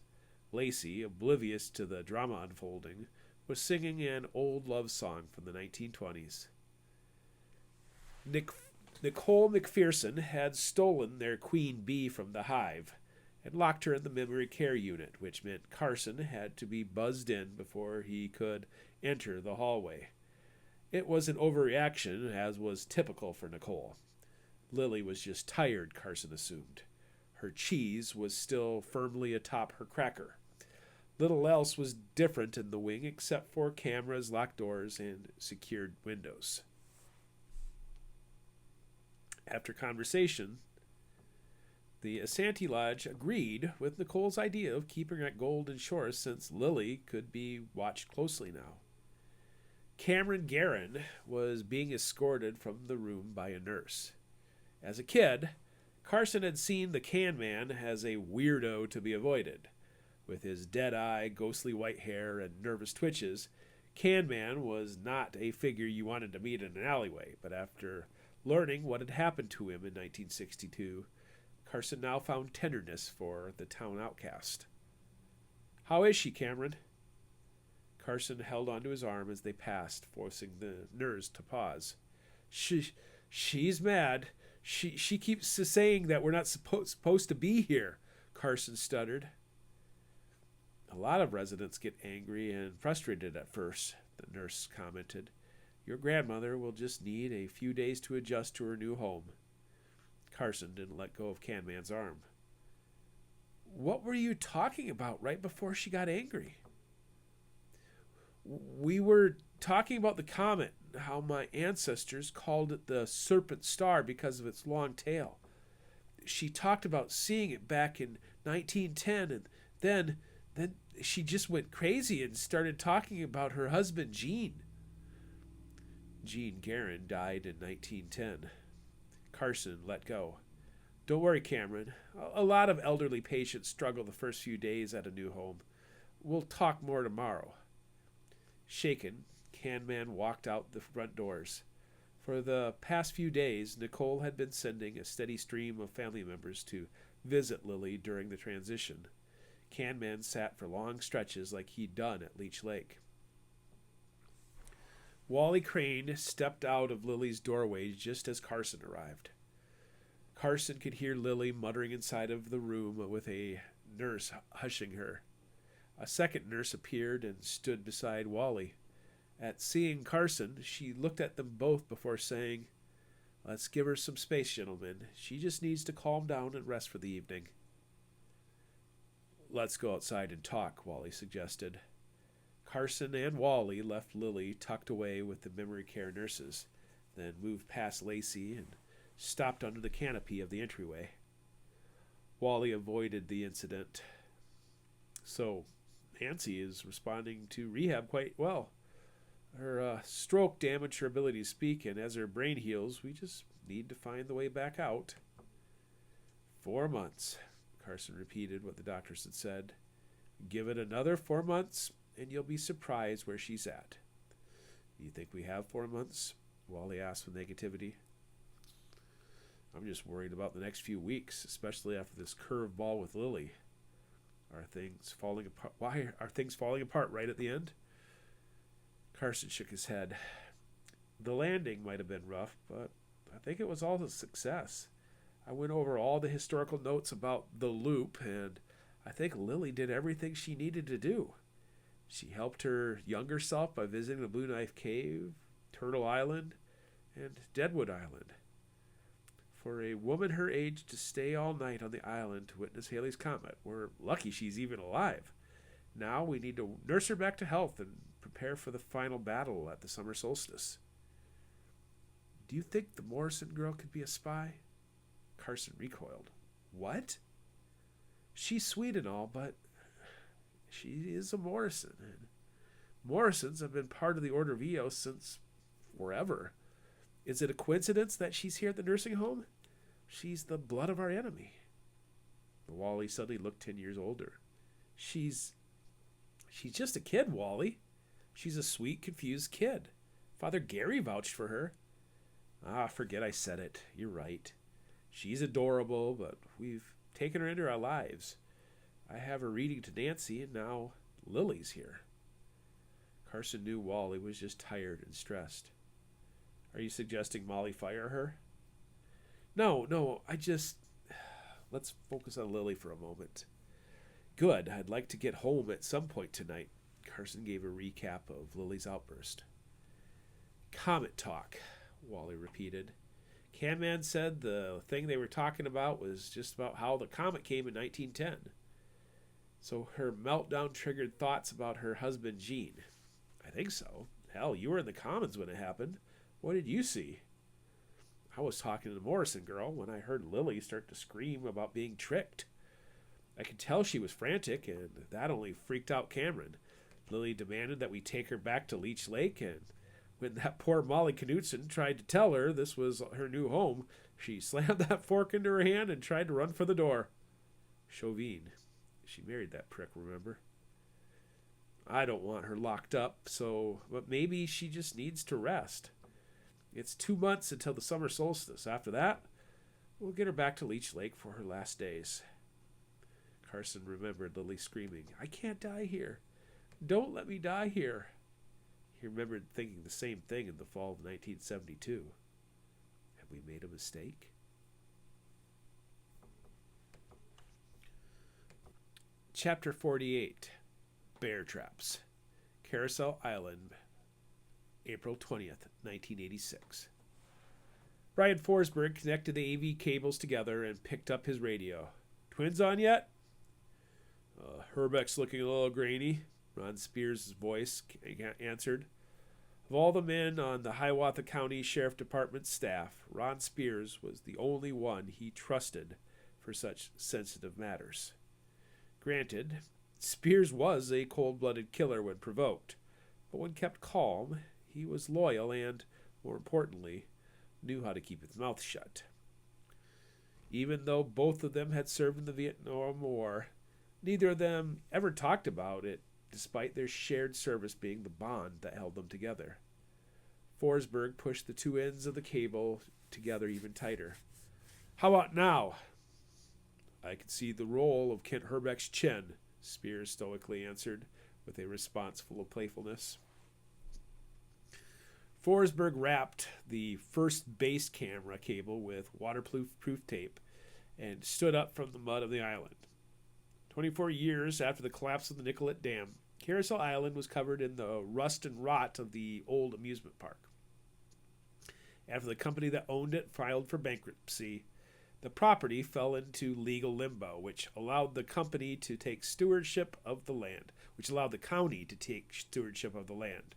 Lacey, oblivious to the drama unfolding, was singing an old love song from the 1920s. Nicole McPherson had stolen their queen bee from the hive and locked her in the memory care unit, which meant Carson had to be buzzed in before he could enter the hallway. It was an overreaction, as was typical for Nicole. Lily was just tired, Carson assumed. Her cheese was still firmly atop her cracker. Little else was different in the wing except for cameras, locked doors, and secured windows. After conversation, the Asante Lodge agreed with Nicole's idea of keeping her at Golden Shore since Lily could be watched closely now. Cameron Guerin was being escorted from the room by a nurse. As a kid, Carson had seen the Can Man as a weirdo to be avoided. With his dead eye, ghostly white hair, and nervous twitches, Can Man was not a figure you wanted to meet in an alleyway, but after learning what had happened to him in 1962, Carson now found tenderness for the town outcast. "How is she, Cameron?" Carson held onto his arm as they passed, forcing the nurse to pause. She's mad. She keeps saying that we're not supposed to be here," Carson stuttered. "A lot of residents get angry and frustrated at first," the nurse commented. "Your grandmother will just need a few days to adjust to her new home." Carson didn't let go of Can Man's arm. "What were you talking about right before she got angry?" "We were talking about the comet, how my ancestors called it the Serpent Star because of its long tail. She talked about seeing it back in 1910, and then she just went crazy and started talking about her husband, Gene." Gene Guerin died in 1910. Carson let go. "Don't worry, Cameron. A lot of elderly patients struggle the first few days at a new home. We'll talk more tomorrow." Shaken, Can Man walked out the front doors. For the past few days, Nicole had been sending a steady stream of family members to visit Lily during the transition. Can Man sat for long stretches like he'd done at Leech Lake. Wally Crane stepped out of Lily's doorway just as Carson arrived. Carson could hear Lily muttering inside of the room with a nurse hushing her. A second nurse appeared and stood beside Wally. At seeing Carson, she looked at them both before saying, "Let's give her some space, gentlemen. She just needs to calm down and rest for the evening." Let's go outside and talk, Wally suggested. Carson and Wally left Lily tucked away with the memory care nurses, then moved past Lacey and stopped under the canopy of the entryway. Wally avoided the incident. So, Nancy is responding to rehab quite well. Her stroke damaged her ability to speak, and as her brain heals, we just need to find the way back out. 4 months, Carson repeated what the doctors had said. Give it another 4 months, and you'll be surprised where she's at. You think we have 4 months? Wally asked with negativity. I'm just worried about the next few weeks, especially after this curveball with Lily. Are things falling apart? Why are things falling apart right at the end? Carson shook his head. The landing might have been rough, but I think it was all a success. I went over all the historical notes about the loop, and I think Lily did everything she needed to do. She helped her younger self by visiting the Blue Knife Cave, Turtle Island, and Deadwood Island. For a woman her age to stay all night on the island to witness Halley's Comet, we're lucky she's even alive. Now we need to nurse her back to health and prepare for the final battle at the summer solstice. Do you think the Morrison girl could be a spy? Carson recoiled. What? She's sweet and all, but she is a Morrison. And Morrisons have been part of the Order of Eos since forever. Is it a coincidence that she's here at the nursing home? She's the blood of our enemy. Wally suddenly looked 10 years older. She's just a kid, Wally. She's a sweet, confused kid. Father Gary vouched for her. Forget I said it. You're right. She's adorable, but we've taken her into our lives. I have her reading to Nancy, and now Lily's here. Carson knew Wally was just tired and stressed. Are you suggesting Molly fire her? No, let's focus on Lily for a moment. Good, I'd like to get home at some point tonight. Carson gave a recap of Lily's outburst. Comet talk, Wally repeated. Camman said the thing they were talking about was just about how the comet came in 1910. So her meltdown triggered thoughts about her husband, Gene. I think so. Hell, you were in the Commons when it happened. What did you see? I was talking to the Morrison girl when I heard Lily start to scream about being tricked. I could tell she was frantic, and that only freaked out Cameron. Lily demanded that we take her back to Leech Lake, and when that poor Molly Knutson tried to tell her this was her new home, she slammed that fork into her hand and tried to run for the door. Chauvin. She married that prick, remember? I don't want her locked up, but maybe she just needs to rest. It's 2 months until the summer solstice. After that, we'll get her back to Leech Lake for her last days. Carson remembered Lily screaming, I can't die here. Don't let me die here. He remembered thinking the same thing in the fall of 1972. Have we made a mistake? Chapter 48, Bear Traps, Carousel Island, April 20th, 1986. Brian Forsberg connected the AV cables together and picked up his radio. Twins on yet? Herbeck's looking a little grainy, Ron Spears' voice answered. Of all the men on the Hiawatha County Sheriff Department staff, Ron Spears was the only one he trusted for such sensitive matters. Granted, Spears was a cold-blooded killer when provoked, but when kept calm, he was loyal and, more importantly, knew how to keep his mouth shut. Even though both of them had served in the Vietnam War, neither of them ever talked about it, despite their shared service being the bond that held them together. Forsberg pushed the two ends of the cable together even tighter. How about now? I could see the roll of Kent Herbeck's chin, Spears stoically answered, with a response full of playfulness. Forsberg wrapped the first base camera cable with waterproof tape and stood up from the mud of the island. 24 years after the collapse of the Nicollet Dam, Carousel Island was covered in the rust and rot of the old amusement park. After the company that owned it filed for bankruptcy, The property fell into legal limbo, which allowed the company to take stewardship of the land, which allowed the county to take stewardship of the land.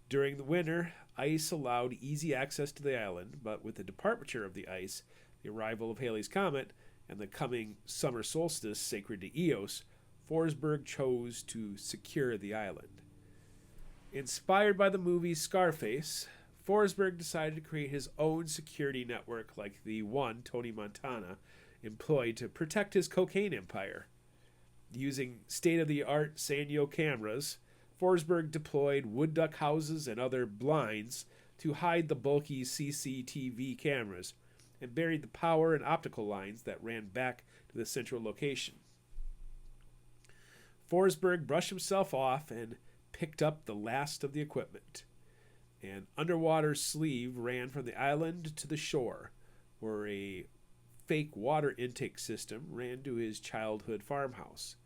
During the winter, ice allowed easy access to the island, but with the departure of the ice, the arrival of Halley's Comet, and the coming summer solstice sacred to Eos, Forsberg chose to secure the island. Inspired by the movie Scarface, Forsberg decided to create his own security network like the one Tony Montana employed to protect his cocaine empire. Using state-of-the-art Sanyo cameras, Forsberg deployed wood duck houses and other blinds to hide the bulky CCTV cameras and buried the power and optical lines that ran back to the central location. Forsberg brushed himself off and picked up the last of the equipment. An underwater sleeve ran from the island to the shore, where a fake water intake system ran to his childhood farmhouse.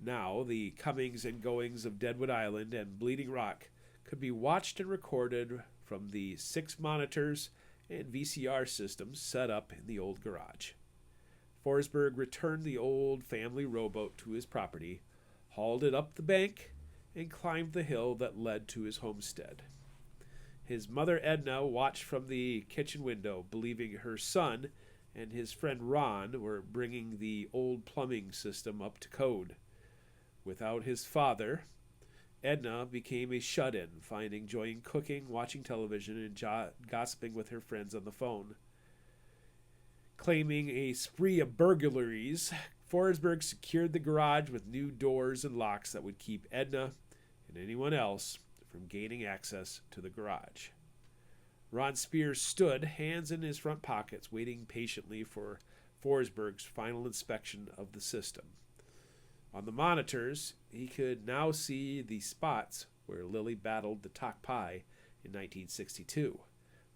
Now, the comings and goings of Deadwood Island and Bleeding Rock could be watched and recorded from the 6 monitors and VCR systems set up in the old garage. Forsberg returned the old family rowboat to his property, hauled it up the bank, and climbed the hill that led to his homestead. His mother Edna watched from the kitchen window, believing her son and his friend Ron were bringing the old plumbing system up to code. Without his father, Edna became a shut-in, finding joy in cooking, watching television, and gossiping with her friends on the phone. Claiming a spree of burglaries, Forsberg secured the garage with new doors and locks that would keep Edna and anyone else from gaining access to the garage. Ron Spears stood, hands in his front pockets, waiting patiently for Forsberg's final inspection of the system. On the monitors, he could now see the spots where Lily battled the Talk Pie in 1962,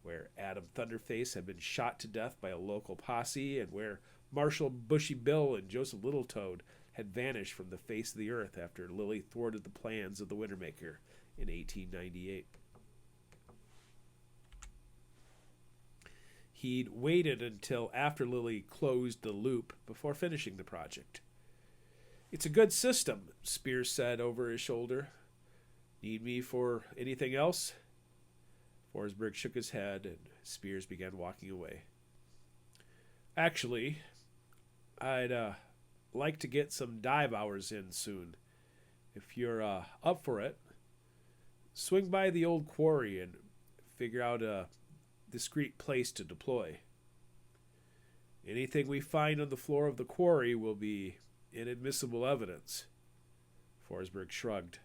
where Adam Thunderface had been shot to death by a local posse, and where Marshall Bushy Bill and Joseph Littletoad had vanished from the face of the earth after Lily thwarted the plans of the Wintermaker in 1898. He'd waited until after Lily closed the loop before finishing the project. "It's a good system," Spears said over his shoulder. "Need me for anything else?" Forsberg shook his head, and Spears began walking away. "Actually, I'd like to get some dive hours in soon. If you're up for it, swing by the old quarry and figure out a discreet place to deploy. Anything we find on the floor of the quarry will be inadmissible evidence." Forsberg shrugged.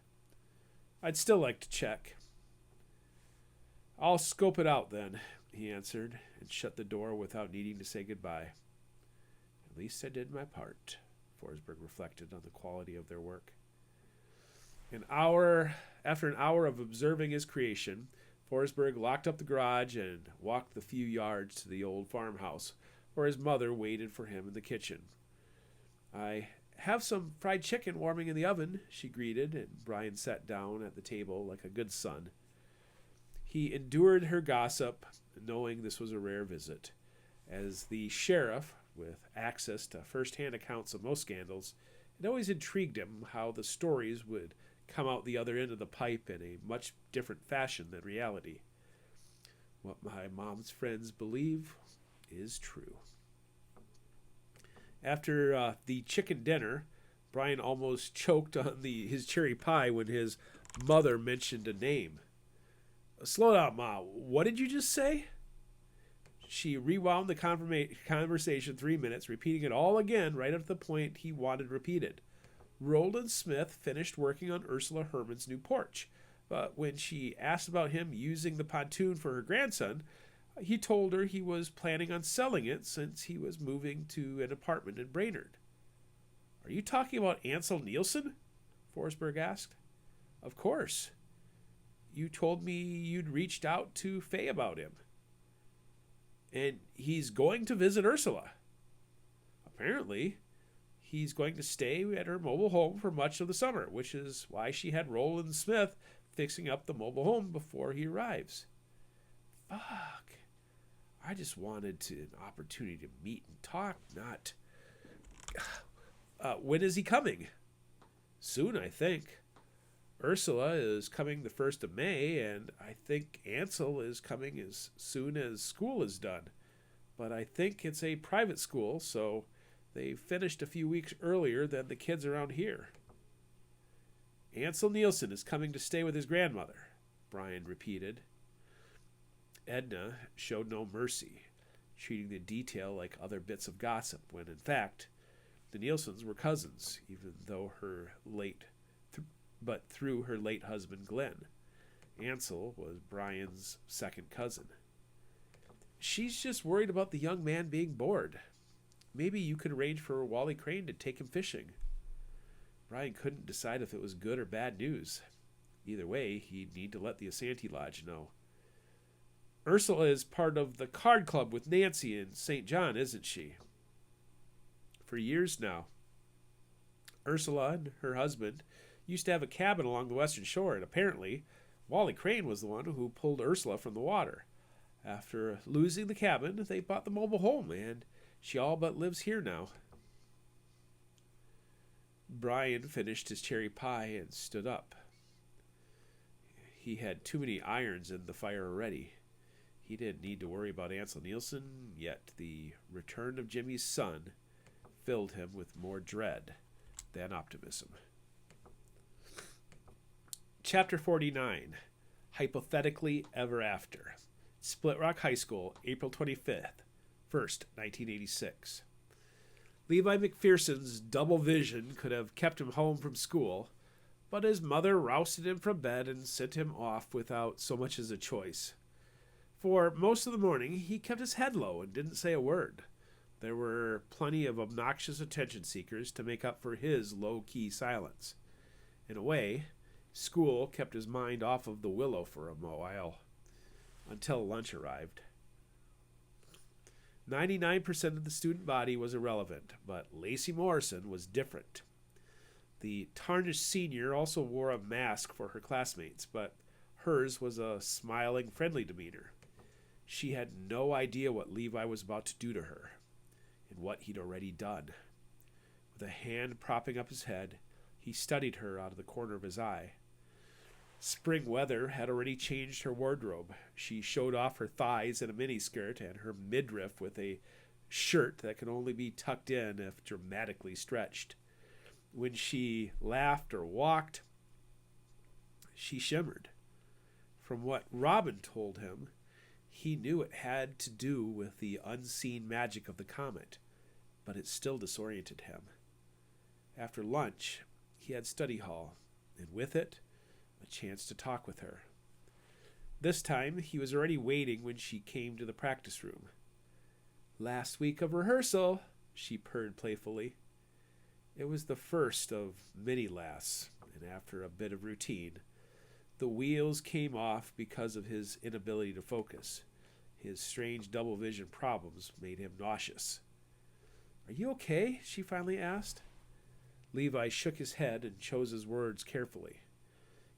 "I'd still like to check." "I'll scope it out then," he answered, and shut the door without needing to say goodbye. "At least I did my part," Forsberg reflected on the quality of their work. After an hour of observing his creation, Forsberg locked up the garage and walked the few yards to the old farmhouse, where his mother waited for him in the kitchen. "I have some fried chicken warming in the oven," she greeted, and Brian sat down at the table like a good son. He endured her gossip, knowing this was a rare visit. As the sheriff, with access to first-hand accounts of most scandals, it always intrigued him how the stories would come out the other end of the pipe in a much different fashion than reality. What my mom's friends believe is true. After the chicken dinner, Brian almost choked on his cherry pie when his mother mentioned a name. "Slow down, Ma. What did you just say?" She rewound the conversation 3 minutes, repeating it all again right at the point he wanted repeated. Roland Smith finished working on Ursula Herman's new porch, but when she asked about him using the pontoon for her grandson, he told her he was planning on selling it since he was moving to an apartment in Brainerd. "Are you talking about Ansel Nielsen?" Forsberg asked. "Of course. You told me you'd reached out to Faye about him." "And he's going to visit Ursula." "Apparently. He's going to stay at her mobile home for much of the summer, which is why she had Roland Smith fixing up the mobile home before he arrives." "Fuck. I just wanted an opportunity to meet and talk, not... when is he coming? Soon, I think. Ursula is coming the 1st of May, and I think Ansel is coming as soon as school is done. But I think it's a private school, so they finished a few weeks earlier than the kids around here. Ansel Nielsen is coming to stay with his grandmother, Brian repeated. Edna showed no mercy, treating the detail like other bits of gossip, when in fact the Nielsens were cousins, even though through her late husband Glenn. Ansel was Brian's second cousin. She's just worried about the young man being bored. Maybe you could arrange for Wally Crane to take him fishing. Brian couldn't decide if it was good or bad news. Either way, he'd need to let the Asante Lodge know. Ursula is part of the card club with Nancy in St. John, isn't she? For years now. Ursula and her husband used to have a cabin along the western shore, and apparently Wally Crane was the one who pulled Ursula from the water. After losing the cabin, they bought the mobile home, and she all but lives here now. Brian finished his cherry pie and stood up. He had too many irons in the fire already. He didn't need to worry about Ansel Nielsen, yet the return of Jimmy's son filled him with more dread than optimism. Chapter 49, Hypothetically Ever After. Split Rock High School, April 25th, 1986. Levi McPherson's double vision could have kept him home from school, but his mother rousted him from bed and sent him off without so much as a choice. For most of the morning, he kept his head low and didn't say a word. There were plenty of obnoxious attention seekers to make up for his low-key silence. In a way, school kept his mind off of the willow for a while, until lunch arrived. 99% of the student body was irrelevant, but Lacey Morrison was different. The tarnished senior also wore a mask for her classmates, but hers was a smiling, friendly demeanor. She had no idea what Levi was about to do to her, and what he'd already done. With a hand propping up his head, he studied her out of the corner of his eye. Spring weather had already changed her wardrobe. She showed off her thighs in a miniskirt and her midriff with a shirt that could only be tucked in if dramatically stretched. When she laughed or walked, she shimmered. From what Robin told him, he knew it had to do with the unseen magic of the comet, but it still disoriented him. After lunch, he had study hall, and with it, a chance to talk with her. This time, he was already waiting when she came to the practice room. "Last week of rehearsal," she purred playfully. It was the first of many lasts, and after a bit of routine, the wheels came off because of his inability to focus. His strange double vision problems made him nauseous. "Are you okay?" she finally asked. Levi shook his head and chose his words carefully.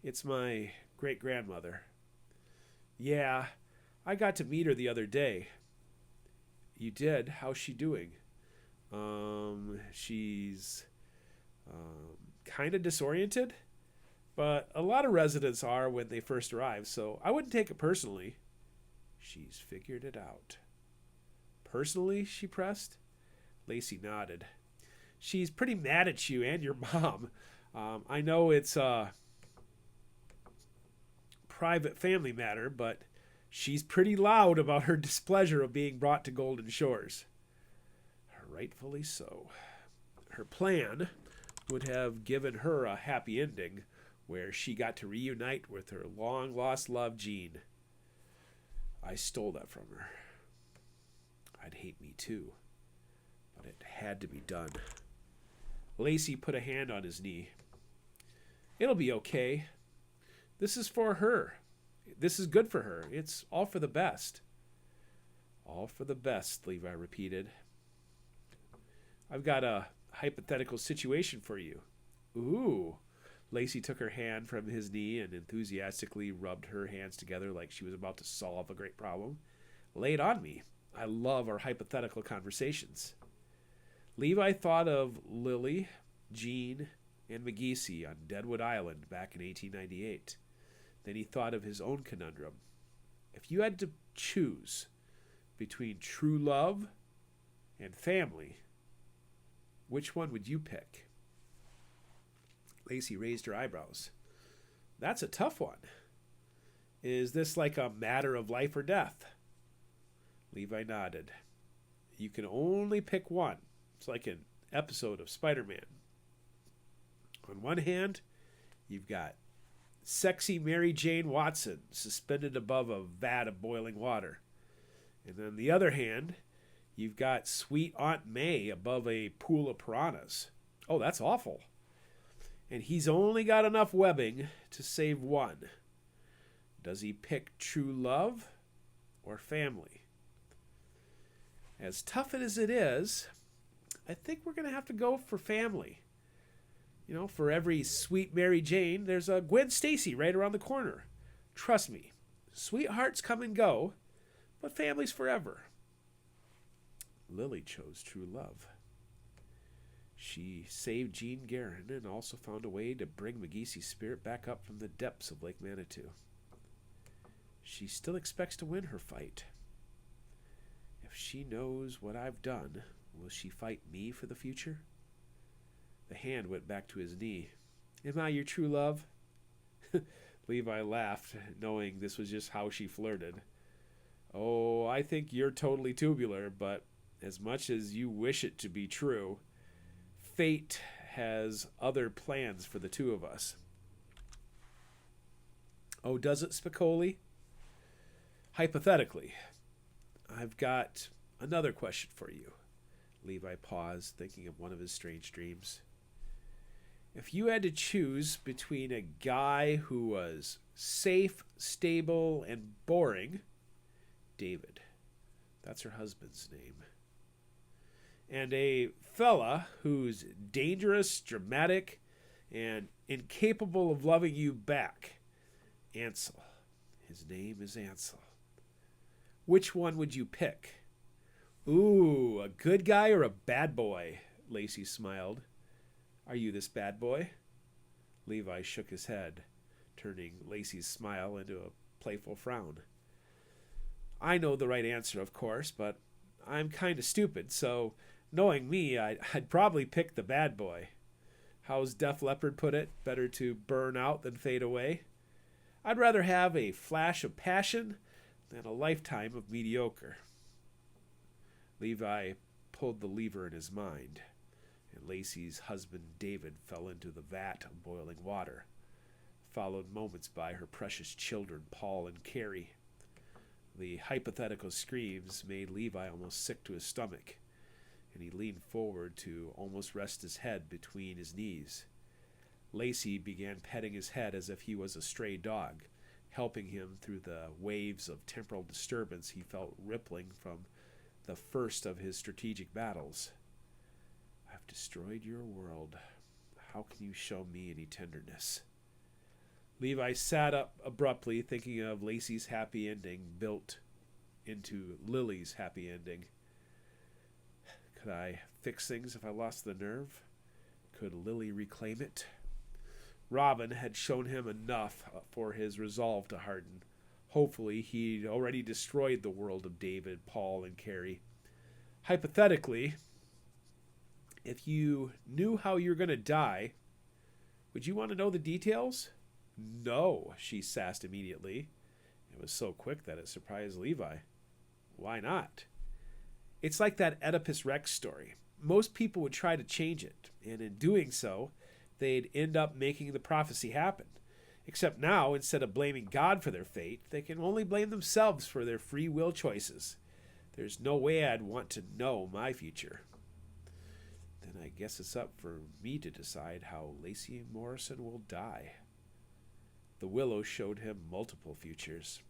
"It's my great-grandmother." "Yeah, I got to meet her the other day." "You did? How's she doing?" She's kind of disoriented, but a lot of residents are when they first arrive, so I wouldn't take it personally." "She's figured it out." "Personally?" she pressed. Lacey nodded. "She's pretty mad at you and your mom. I know it's a private family matter, but she's pretty loud about her displeasure of being brought to Golden Shores." Rightfully so. Her plan would have given her a happy ending, where she got to reunite with her long-lost love, Jean. "I stole that from her. I'd hate me too, but it had to be done." Lacey put a hand on his knee. "It'll be okay. This is for her. This is good for her. It's all for the best." "All for the best," Levi repeated. "I've got a hypothetical situation for you." "Ooh." Lacey took her hand from his knee and enthusiastically rubbed her hands together like she was about to solve a great problem. "Lay it on me." I love our hypothetical conversations. Levi thought of Lily, Jean, and McGeesee on Deadwood Island back in 1898. Then he thought of his own conundrum. If you had to choose between true love and family, which one would you pick? Lacey raised her eyebrows. That's a tough one. Is this like a matter of life or death? Levi nodded. You can only pick one. It's like an episode of Spider-Man. On one hand, you've got sexy Mary Jane Watson suspended above a vat of boiling water. And on the other hand, you've got sweet Aunt May above a pool of piranhas. Oh, that's awful. And he's only got enough webbing to save one. Does he pick true love or family? As tough as it is, I think we're going to have to go for family. You know, for every sweet Mary Jane, there's a Gwen Stacy right around the corner. Trust me, sweethearts come and go, but family's forever. Lily chose true love. She saved Jean Guerin and also found a way to bring McGeesee's spirit back up from the depths of Lake Manitou. She still expects to win her fight. If she knows what I've done, will she fight me for the future? The hand went back to his knee. Am I your true love? Levi laughed, knowing this was just how she flirted. Oh, I think you're totally tubular, but as much as you wish it to be true, fate has other plans for the two of us. Oh, does it, Spicoli? Hypothetically, I've got another question for you. Levi paused, thinking of one of his strange dreams. If you had to choose between a guy who was safe, stable, and boring, David, that's her husband's name, and a fella who's dangerous, dramatic, and incapable of loving you back, Ansel. His name is Ansel. Which one would you pick? Ooh, a good guy or a bad boy? Lacey smiled. Are you this bad boy? Levi shook his head, turning Lacey's smile into a playful frown. I know the right answer, of course, but I'm kind of stupid, so knowing me, I'd probably pick the bad boy. How's Def Leppard put it? Better to burn out than fade away. I'd rather have a flash of passion than a lifetime of mediocre. Levi pulled the lever in his mind, and Lacey's husband David fell into the vat of boiling water, followed moments by her precious children Paul and Carrie. The hypothetical screams made Levi almost sick to his stomach, and he leaned forward to almost rest his head between his knees. Lacey began petting his head as if he was a stray dog, helping him through the waves of temporal disturbance he felt rippling from the first of his strategic battles. I've destroyed your world. How can you show me any tenderness? Levi sat up abruptly, thinking of Lacey's happy ending built into Lily's happy ending. Could I fix things if I lost the nerve? Could Lily reclaim it? Robin had shown him enough for his resolve to harden. Hopefully, he'd already destroyed the world of David, Paul, and Carrie. Hypothetically, if you knew how you're going to die, would you want to know the details? No, she sassed immediately. It was so quick that it surprised Levi. Why not? It's like that Oedipus Rex story. Most people would try to change it, and in doing so, they'd end up making the prophecy happen. Except now, instead of blaming God for their fate, they can only blame themselves for their free will choices. There's no way I'd want to know my future. Then I guess it's up for me to decide how Lacey Morrison will die. The willow showed him multiple futures,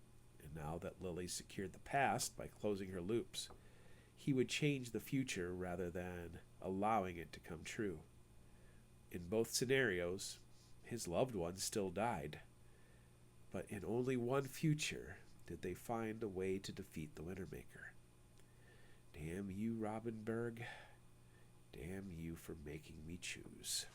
and now that Lily secured the past by closing her loops, he would change the future rather than allowing it to come true. In both scenarios, his loved ones still died, but in only one future did they find a way to defeat the Wintermaker. Damn you, Robin Berg. Damn you for making me choose.